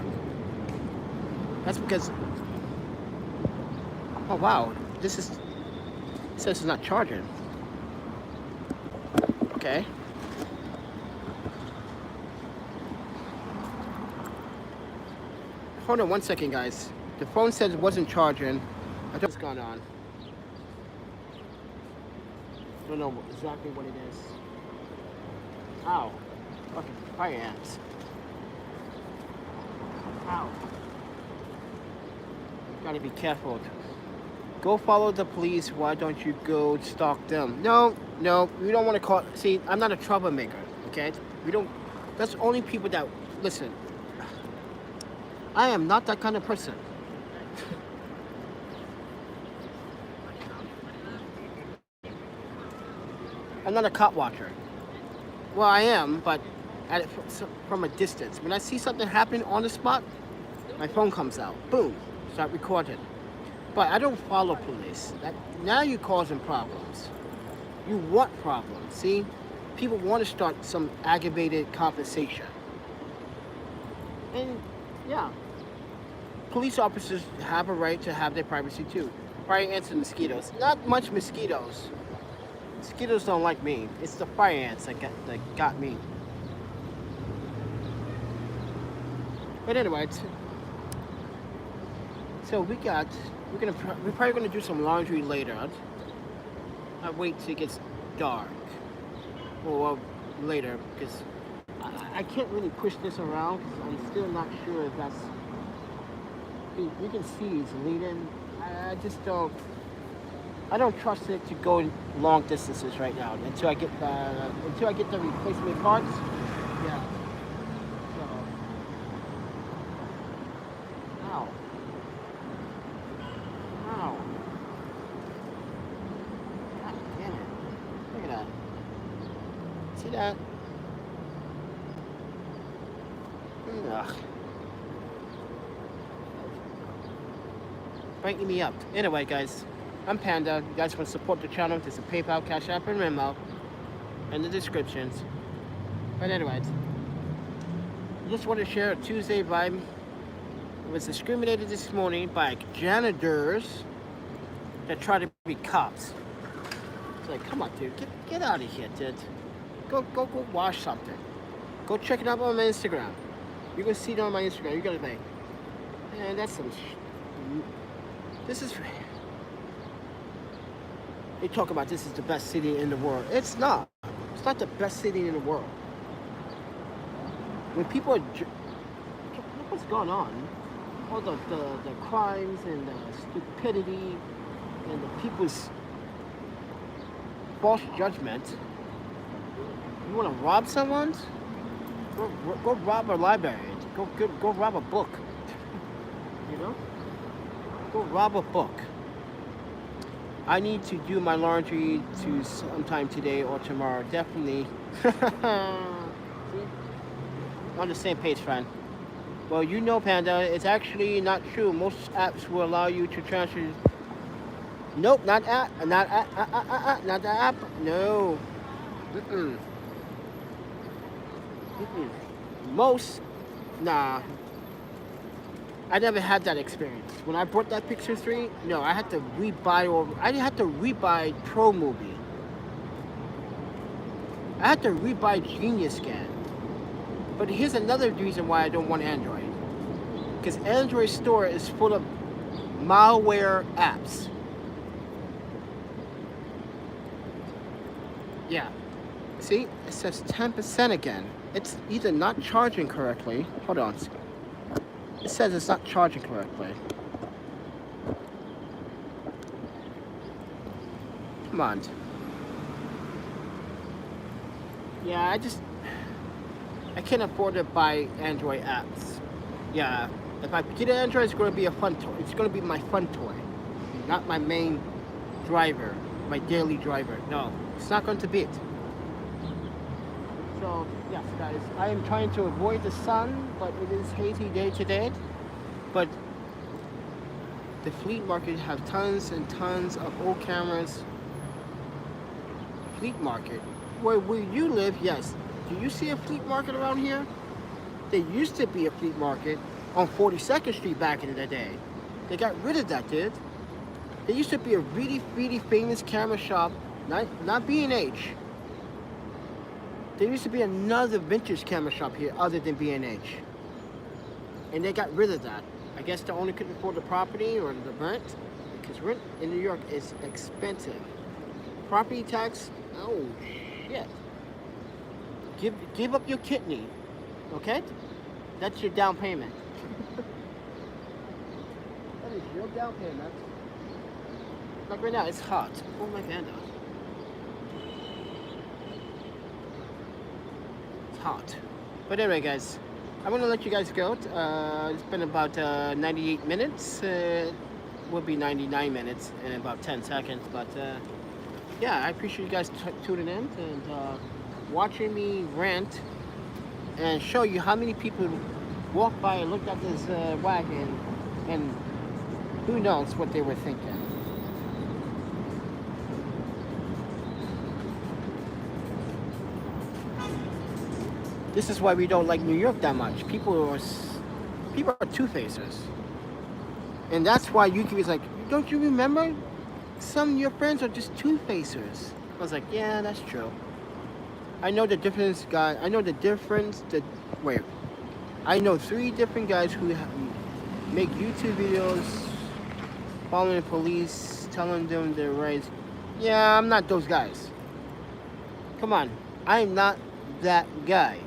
That's because, oh wow, it says it's not charging. Okay. Hold on 1 second, guys. The phone says it wasn't charging. I don't know what's going on. I don't know exactly what it is. Ow. Fucking fire ants. Ow. Gotta be careful. Go follow the police. Why don't you go stalk them? No, we don't want to call. See, I'm not a troublemaker, okay? We don't. That's only people that. Listen. I am not that kind of person. I'm not a cop watcher. Well, I am, but from a distance. When I see something happening on the spot, my phone comes out. Boom, start recording. But I don't follow police. Now you're causing problems. You want problems, see? People want to start some aggravated conversation. And yeah, police officers have a right to have their privacy too. Fire ants and mosquitoes. Not much mosquitoes. Mosquitoes don't like me. It's the fire ants that got me. But anyway, so we're probably gonna do some laundry later. I wait till it gets dark, or later, because I can't really push this around because I'm still not sure if that's. You can see it's leading. I just don't. I don't trust it to go long distances right now until I get the replacement parts. Yeah. So. Ow. Ow. God damn it! Look at that. See that? Ugh. Biting me up. Anyway, guys. I'm Panda. You guys want to support the channel? There's a PayPal, Cash App, and Venmo in the descriptions. But anyways, I just want to share a Tuesday vibe was discriminated this morning by janitors that try to be cops. It's like, come on, dude, get out of here, dude. Go wash something. Go check it out on my Instagram. You can see it on my Instagram. You're gonna think, man, that's some. This is. They talk about this is the best city in the world. It's not. It's not the best city in the world. When people are, what's going on? All the crimes and the stupidity and the people's false judgment. You want to rob someone? Go rob a library. Go rob a book. You know? Go rob a book. I need to do my laundry to sometime today or tomorrow. Definitely. On the same page, friend. Well, you know, Panda, it's actually not true. Most apps will allow you to transfer. Nope, not the app. No. Most, nah. I never had that experience. When I bought that Pixel 3, no, I had to rebuy Pro Movie. I had to rebuy Genius Scan. But here's another reason why I don't want Android. Because Android store is full of malware apps. Yeah. See, it says 10% again. It's either not charging correctly. Hold on. It says it's not charging correctly. Come on. Yeah, I can't afford to buy Android apps. Yeah, if I get an Android, it's going to be a fun toy. It's going to be my fun toy, not my main driver, my daily driver. No, it's not going to be it. So, yes, guys, I am trying to avoid the sun, but it is hazy day today. But the fleet market have tons and tons of old cameras. Fleet market. Where you live, yes. Do you see a fleet market around here? There used to be a fleet market on 42nd Street back in the day. They got rid of that, dude. There used to be a really, really famous camera shop, not B&H. There used to be another vintage camera shop here other than B&H. And they got rid of that. I guess they only couldn't afford the property or the rent, because rent in New York is expensive. Property tax, oh shit. Give up your kidney, okay? That's your down payment. That is your down payment. Like right now, it's hot. Oh my god. It's hot. But anyway, guys, I'm gonna let you guys go. It's been about 98 minutes. Will be 99 minutes in about 10 seconds. But yeah, I appreciate you guys tuning in and watching me rant and show you how many people walked by and looked at this wagon, and who knows what they were thinking. This is why we don't like New York that much. People are two-facers. And that's why YouTube's like, don't you remember? Some of your friends are just two-facers. I was like, yeah, that's true. I know the difference, guys. I know the difference. I know 3 different guys who make YouTube videos following the police, telling them their rights. Yeah, I'm not those guys. Come on. I'm not that guy.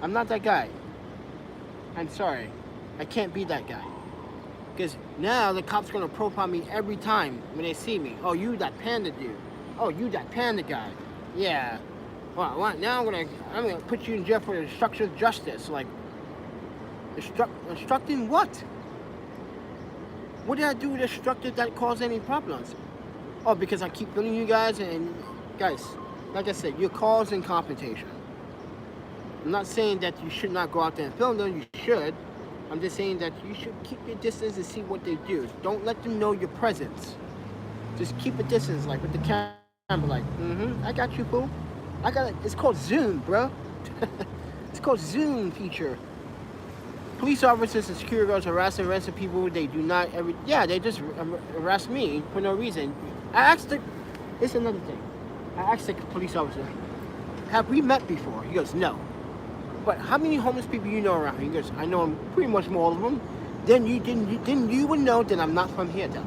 I'm not that guy. I'm sorry. I can't be that guy. Because now the cops going to profile me every time when they see me. Oh, you that panda dude. Oh, you that panda guy. Yeah. Well, what? Now I'm gonna put you in jail for obstruction of justice. Like, obstructing what? What did I do with obstructed that caused any problems? Oh, because I keep filming you guys, and guys, like I said, you're causing confrontation. I'm not saying that you should not go out there and film them. You should. I'm just saying that you should keep your distance and see what they do. Don't let them know your presence. Just keep a distance, like with the camera, like, I got you, fool. I got it. It's called Zoom, bro. It's called Zoom feature. Police officers and security guards harassing arrested people. They do not ever. Yeah, they just harass me for no reason. I asked the. It's another thing. I asked the police officer, "Have we met before?" He goes, "No." But how many homeless people you know around here? He goes, "I know pretty much all of them." Then you would know that I'm not from here. Then,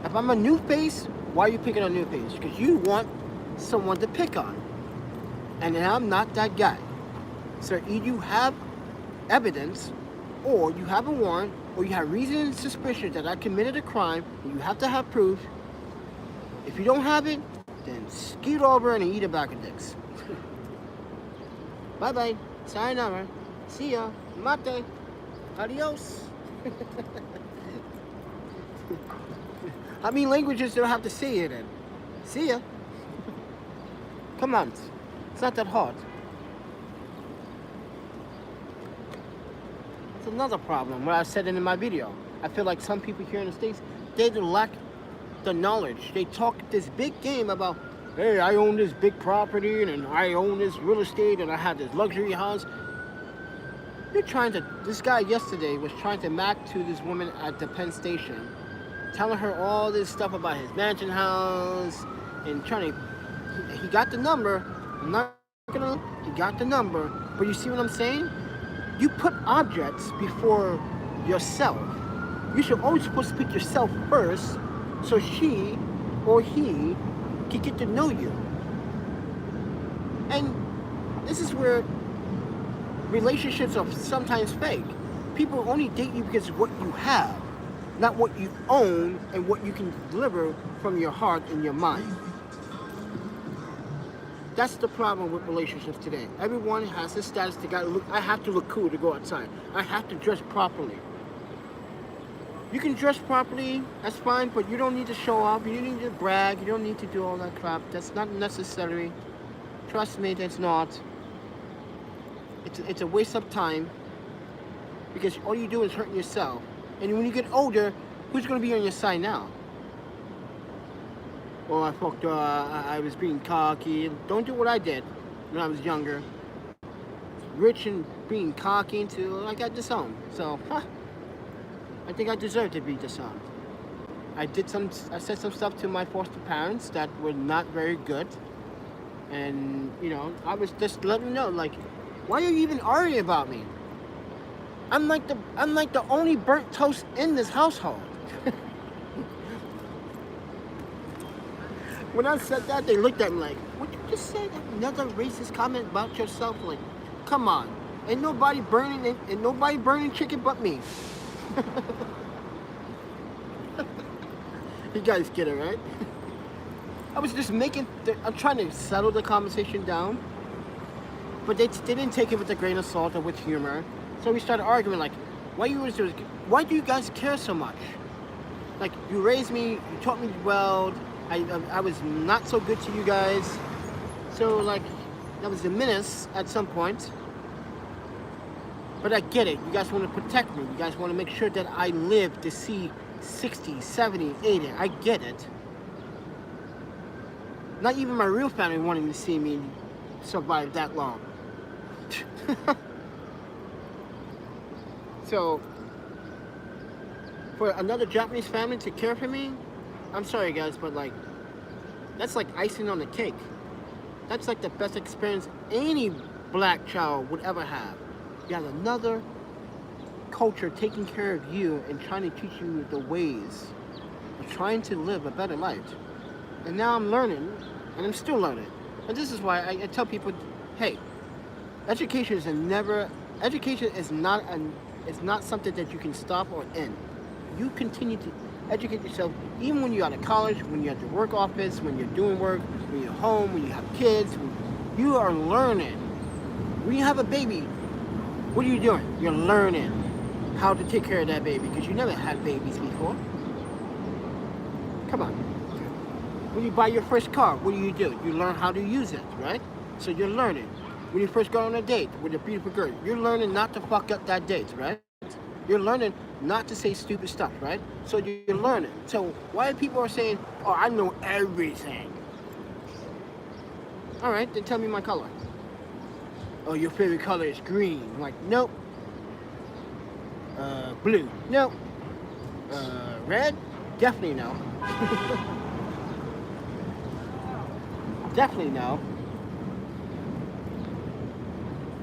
if I'm a new face, why are you picking on a new face? Because you want someone to pick on, and I'm not that guy. So either you have evidence, or you have a warrant, or you have reason and suspicion that I committed a crime, and you have to have proof. If you don't have it, then scoot over and eat a bag of dicks. Bye bye. Sayonara. See ya. Mate. Adios. How many languages do I have to say it in? See ya. Come on. It's not that hard. It's another problem, what I said in my video. I feel like some people here in the States, they lack the knowledge. They talk this big game about, hey, I own this big property and I own this real estate and I have this luxury house. This guy yesterday was trying to mac to this woman at the Penn Station, telling her all this stuff about his mansion house and he got the number. He got the number, but you see what I'm saying? You put objects before yourself. You should always supposed to put yourself first so she or he can get to know you. And this is where relationships are sometimes fake. People only date you because of what you have, not what you own and what you can deliver from your heart and your mind. That's the problem with relationships today. Everyone has this status. I have to look cool to go outside. I have to dress properly. You can dress properly, that's fine, but you don't need to show off. You don't need to brag. You don't need to do all that crap. That's not necessary. Trust me, that's not. It's a waste of time because all you do is hurting yourself. And when you get older, who's going to be on your side now? Well, I was being cocky. Don't do what I did when I was younger. Rich and being cocky until I got disowned. So, I think I deserve to be disowned. I said some stuff to my foster parents that were not very good. And, I was just letting them know, like, why are you even arguing about me? I'm like the only burnt toast in this household. When I said that, they looked at me like, what you just say? Another racist comment about yourself? Like, come on. Ain't nobody burning chicken but me. You guys get it, right? I was just I'm trying to settle the conversation down. But they didn't take it with a grain of salt or with humor. So we started arguing like, why do you guys care so much? Like, you raised me, you taught me well, I was not so good to you guys. So like, that was a menace at some point. But I get it, you guys want to protect me. You guys want to make sure that I live to see 60, 70, 80. I get it. Not even my real family wanting to see me survive that long. So, for another Japanese family to care for me, I'm sorry guys, but like, that's like icing on the cake. That's like the best experience any black child would ever have. You have another culture taking care of you and trying to teach you the ways of trying to live a better life. And now I'm learning, and I'm still learning. And this is why I tell people, hey, education is not something that you can stop or end. You continue to educate yourself even when you're out of college, when you're at the work office, when you're doing work, when you're home, when you have kids. You are learning. When you have a baby, what are you doing? You're learning how to take care of that baby because you never had babies before. Come on. When you buy your first car, what do? You learn how to use it, right? So you're learning. When you first go on a date with a beautiful girl, you're learning not to fuck up that date, right? You're learning not to say stupid stuff, right? So you're learning. So why people are saying, oh, I know everything? All right, then tell me my color. oh, your favorite color is green. I'm like, nope. Blue, nope. Red, definitely no. Definitely no.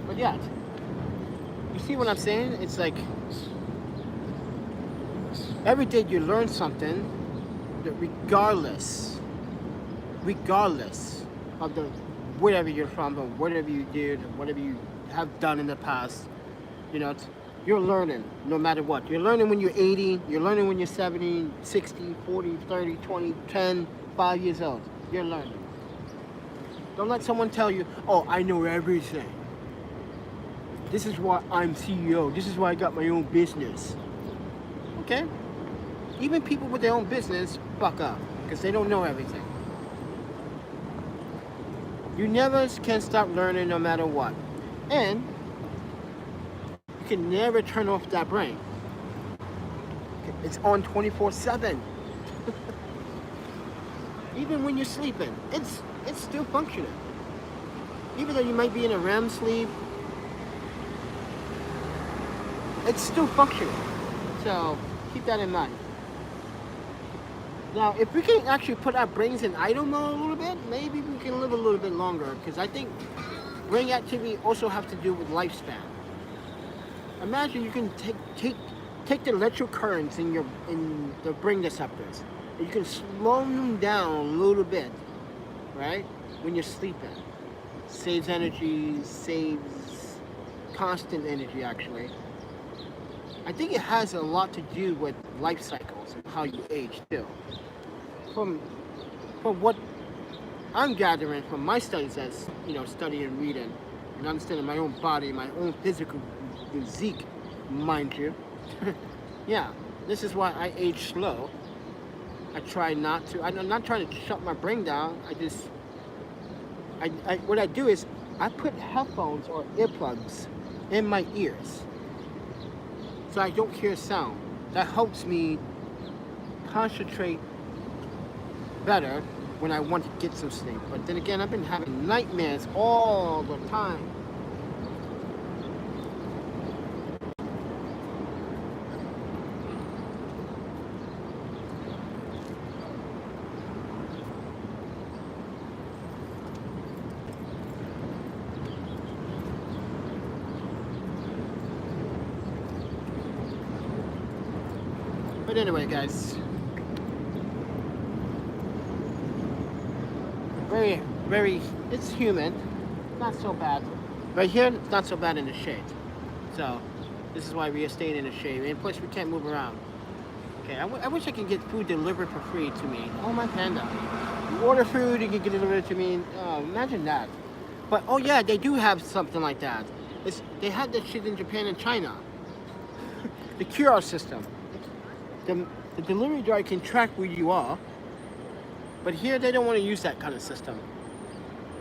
But yeah, you see what I'm saying? It's like every day you learn something that regardless of the wherever you're from or whatever you did or whatever you have done in the past, you know, you're learning no matter what. You're learning when you're 80, you're learning when you're 70, 60, 40, 30, 20, 10, 5 years old. You're learning. Don't let someone tell you, oh, I know everything. This is why I'm CEO. This is why I got my own business. Okay? Even people with their own business fuck up because they don't know everything. You never can stop learning no matter what. And you can never turn off that brain. It's on 24/7. Even when you're sleeping, it's still functioning. Even though you might be in a REM sleep, it's still functioning. So keep that in mind. Now, if we can actually put our brains in idle mode a little bit, maybe we can live a little bit longer. Because I think brain activity also has to do with lifespan. Imagine you can take the electrical currents in the brain receptors, and you can slow them down a little bit, right? When you're sleeping, saves energy, saves constant energy. Actually, I think it has a lot to do with life cycles and how you age too. From what I'm gathering from my studies as, you know, studying and reading and understanding my own body, my own physical physique, mind you. Yeah, this is why I age slow. I try not to. I'm not trying to shut my brain down. What I do is I put headphones or earplugs in my ears so I don't hear sound. That helps me concentrate better when I want to get some sleep. But then again, I've been having nightmares all the time. But anyway, guys, very, it's humid, not so bad. Right here, it's not so bad in the shade. So, this is why we are staying in the shade. And plus, we can't move around. Okay, I wish I could get food delivered for free to me. Oh, my panda. You order food, you can get it delivered to me. Oh, imagine that. But, oh yeah, they do have something like that. They have that shit in Japan and China. The QR system. The delivery driver can track where you are, but here they don't want to use that kind of system.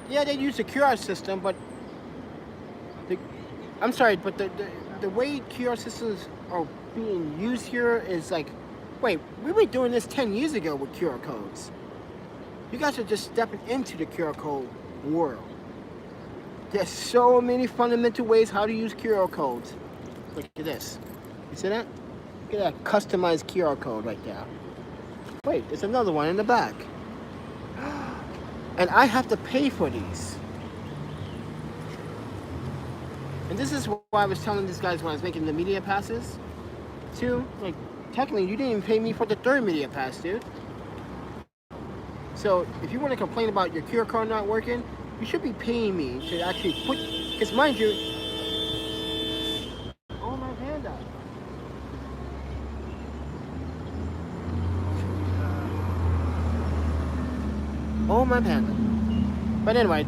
Yeah, they use the QR system, but I'm sorry, but the way QR systems are being used here is like, wait, we were doing this 10 years ago with QR codes. You guys are just stepping into the QR code world. There's so many fundamental ways how to use QR codes. Look at this. You see that? Look at that customized QR code right there. Wait, there's another one in the back. And I have to pay for these. And this is why I was telling these guys when I was making the media passes. Too, like, technically you didn't even pay me for the third media pass, dude. So if you want to complain about your QR code not working, you should be paying me to actually put, because mind you, oh my panda. Oh my panda. But anyway,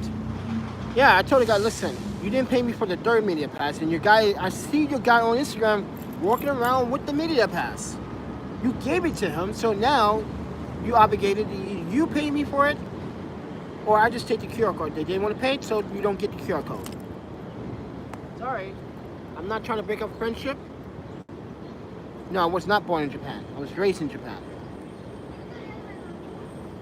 yeah, I told the guy, listen, you didn't pay me for the third media pass, and your guy, I see your guy on Instagram walking around with the media pass. You gave it to him, so now you obligated, you pay me for it, or I just take the QR code. They didn't want to pay it, so you don't get the QR code. Sorry, I'm not trying to break up friendship. No, I was not born in Japan. I was raised in Japan.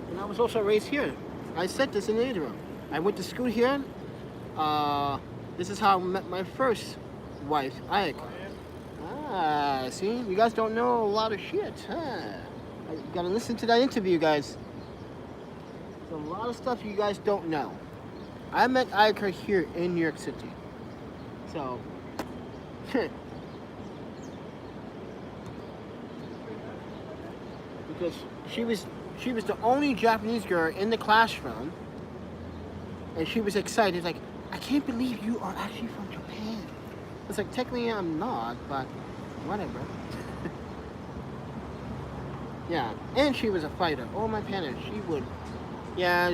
And I was also raised here. I said this in the intro. I went to school here. This is how I met my first wife, Ayaka. Ah, see? You guys don't know a lot of shit, huh? You gotta listen to that interview, guys. There's a lot of stuff you guys don't know. I met Ayaka here in New York City. So, because she was the only Japanese girl in the classroom, and she was excited, like, I can't believe you are actually from Japan. It's like, technically I'm not, but whatever. Yeah, and she was a fighter. Oh my panda, she would, yeah,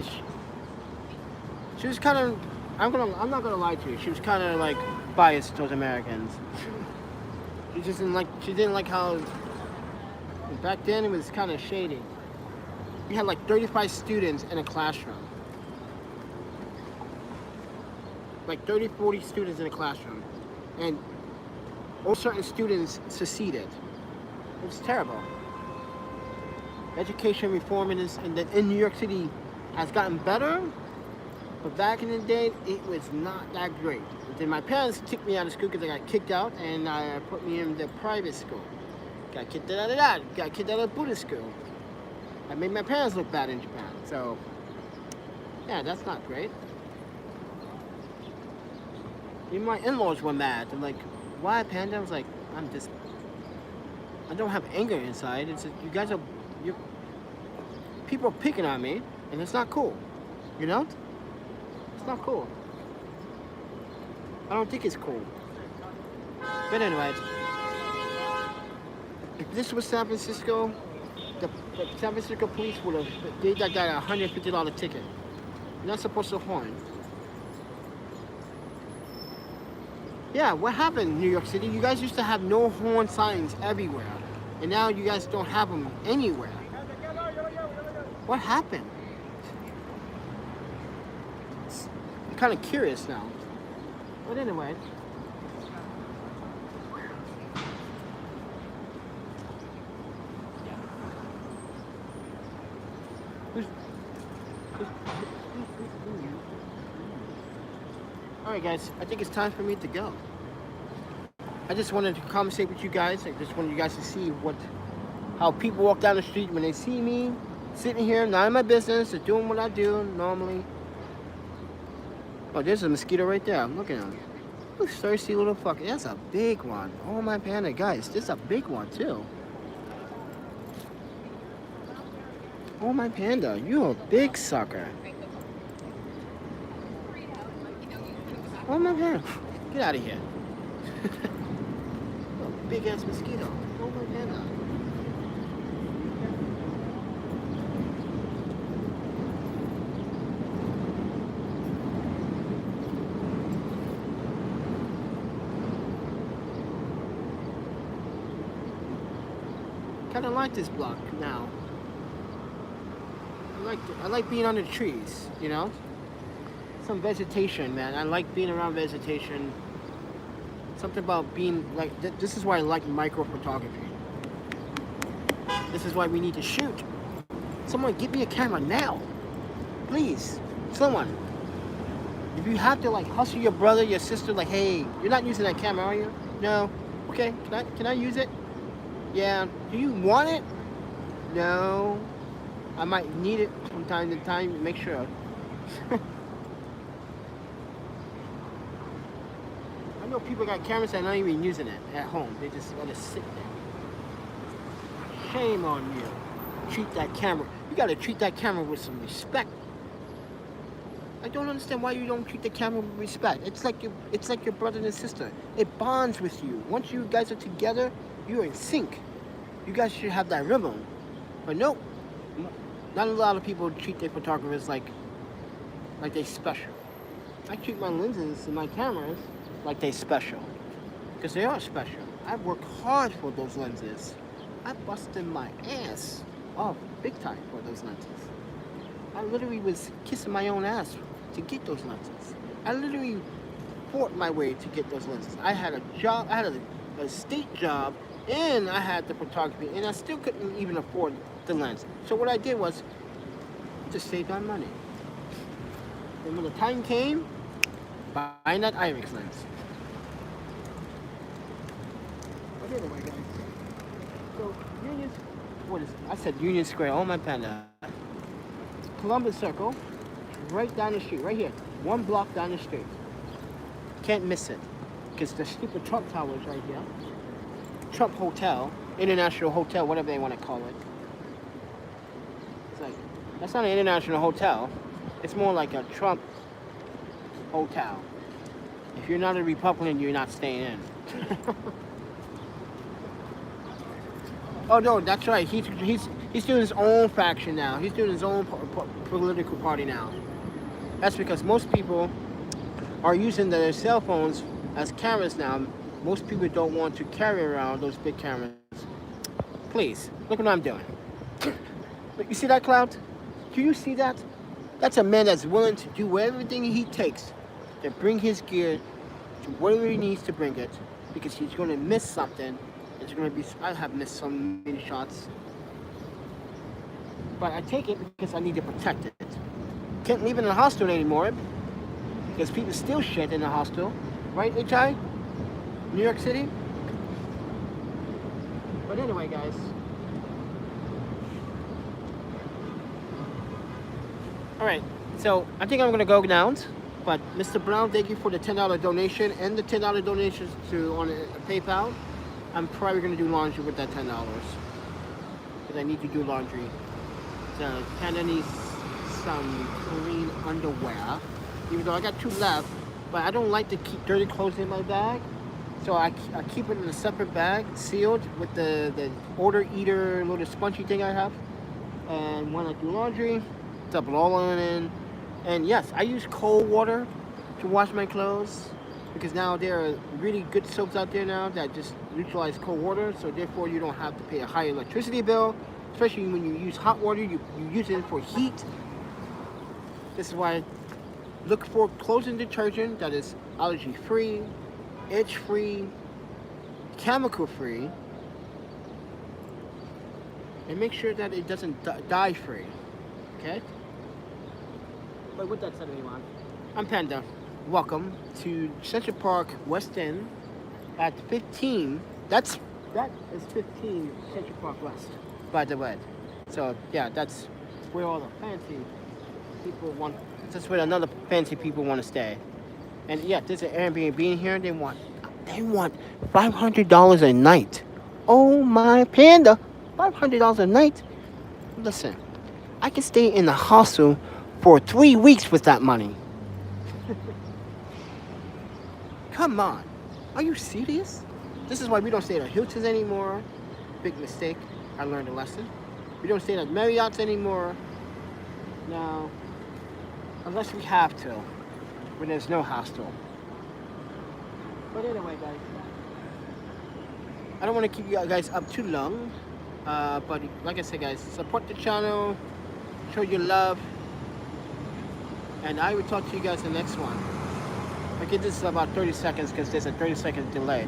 she was kind of, I'm not gonna lie to you, she was kind of like biased towards Americans. She didn't like how, back then it was kind of shady. We had like 35 students in a classroom. Like 30, 40 students in a classroom. And all certain students seceded. It was terrible. Education reform in New York City has gotten better, but back in the day, it was not that great. Then my parents kicked me out of school because I got kicked out, and put me in the private school. Got kicked out of that. Got kicked out of Buddhist school. I made my parents look bad in Japan. So, yeah, that's not great. Even my in-laws were mad. They're like, why, Panda? I was like, I don't have anger inside. It's you guys are, people are picking on me, and it's not cool. You know? It's not cool. I don't think it's cool. But anyways, if this was San Francisco, the San Francisco police would have, they got a $150 ticket. You're not supposed to horn. Yeah, what happened, New York City? You guys used to have no horn signs everywhere, and now you guys don't have them anywhere. What happened? I'm kind of curious now. But anyway. Alright guys, I think it's time for me to go. I just wanted to conversate with you guys. I just wanted you guys to see how people walk down the street when they see me sitting here, not in my business, or doing what I do normally. Oh, there's a mosquito right there. Look at him. Look, thirsty little fucker. That's a big one. Oh my panda, guys, this is a big one too. Oh my panda, you're a big sucker. Oh my panda, get out of here. Oh, big ass mosquito. Oh my panda. Kind of like this block now. I like being under trees, you know? Some vegetation, man. I like being around vegetation. Something about being like, this is why I like micro photography. This is why we need to shoot. Someone give me a camera now. Please, someone. If you have to like hustle your brother, your sister, like, hey, you're not using that camera, are you? No. Okay, can I use it? Yeah. Do you want it? No. I might need it from time to time. Make sure. I know people got cameras that are not even using it at home. They just let it sit there. Shame on you. Treat that camera. You gotta treat that camera with some respect. I don't understand why you don't treat the camera with respect. It's like your brother and sister. It bonds with you. Once you guys are together, you're in sync. You guys should have that rhythm. But nope. Not a lot of people treat their photographers like they special. I treat my lenses and my cameras like they special. Because they are special. I work hard for those lenses. I busted my ass off big time for those lenses. I literally was kissing my own ass to get those lenses. I literally fought my way to get those lenses. I had a job, I had a state job, and I had the photography, and I still couldn't even afford the lens. So what I did was just saved on money. And when the time came, buying that Iris lens. But anyway, guys. So Union, what is it? I said Union Square. Oh my panda. Columbus Circle, right down the street, right here. 1 block down the street. Can't miss it, because the stupid Trump Tower is right here. Trump Hotel, International Hotel, whatever they want to call it. It's like, that's not an international hotel. It's more like a Trump hotel. If you're not a Republican, you're not staying in. Oh no, that's right. He's doing his own faction now. He's doing his own political party now. That's because most people are using their cell phones as cameras now. Most people don't want to carry around those big cameras. Please, look what I'm doing. You see that cloud? Do you see that? That's a man that's willing to do everything he takes to bring his gear to wherever he needs to bring it, because he's going to miss something. It's going to be, I have missed so many shots. But I take it because I need to protect it. Can't leave it in the hostel anymore, because people steal shit in the hostel. Right, HI? New York City? But anyway, guys. Alright, so I think I'm going to go now. But Mr. Brown, thank you for the $10 donation and the $10 donations to on PayPal. I'm probably going to do laundry with that $10. Because I need to do laundry. So Panda needs some clean underwear. Even though I got 2 left. But I don't like to keep dirty clothes in my bag. So I keep it in a separate bag, sealed, with the order eater little spongy thing I have. And when I do laundry, dump it all in. And yes, I use cold water to wash my clothes, because now there are really good soaps out there now that just neutralize cold water, so therefore you don't have to pay a high electricity bill, especially when you use hot water, you use it for heat. This is why I look for clothing detergent that is allergy free, itch free, chemical free, and make sure that it doesn't dye free, okay? But with that said, everyone, I'm Panda. Welcome to Central Park, West End, at 15. That is 15 Central Park West, by the way. So yeah, that's where all the fancy people want. That's where another fancy people want to stay. And yeah, there's an Airbnb in here. They want $500 a night. Oh my Panda, $500 a night. Listen, I can stay in the hostel for 3 weeks with that money. Come on, are you serious? This is why we don't stay at Hilton's anymore. Big mistake. I learned a lesson. We don't stay at Marriott's anymore. No, unless we have to, when there's no hostel. But anyway, guys, I don't want to keep you guys up too long. But like I said, guys, support the channel, show your love, and I will talk to you guys in the next one. I give this about 30 seconds because there's a 30-second delay.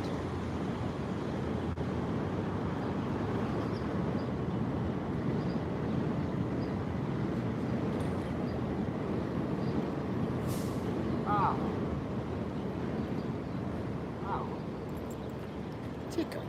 Ow. Ow. Tickle.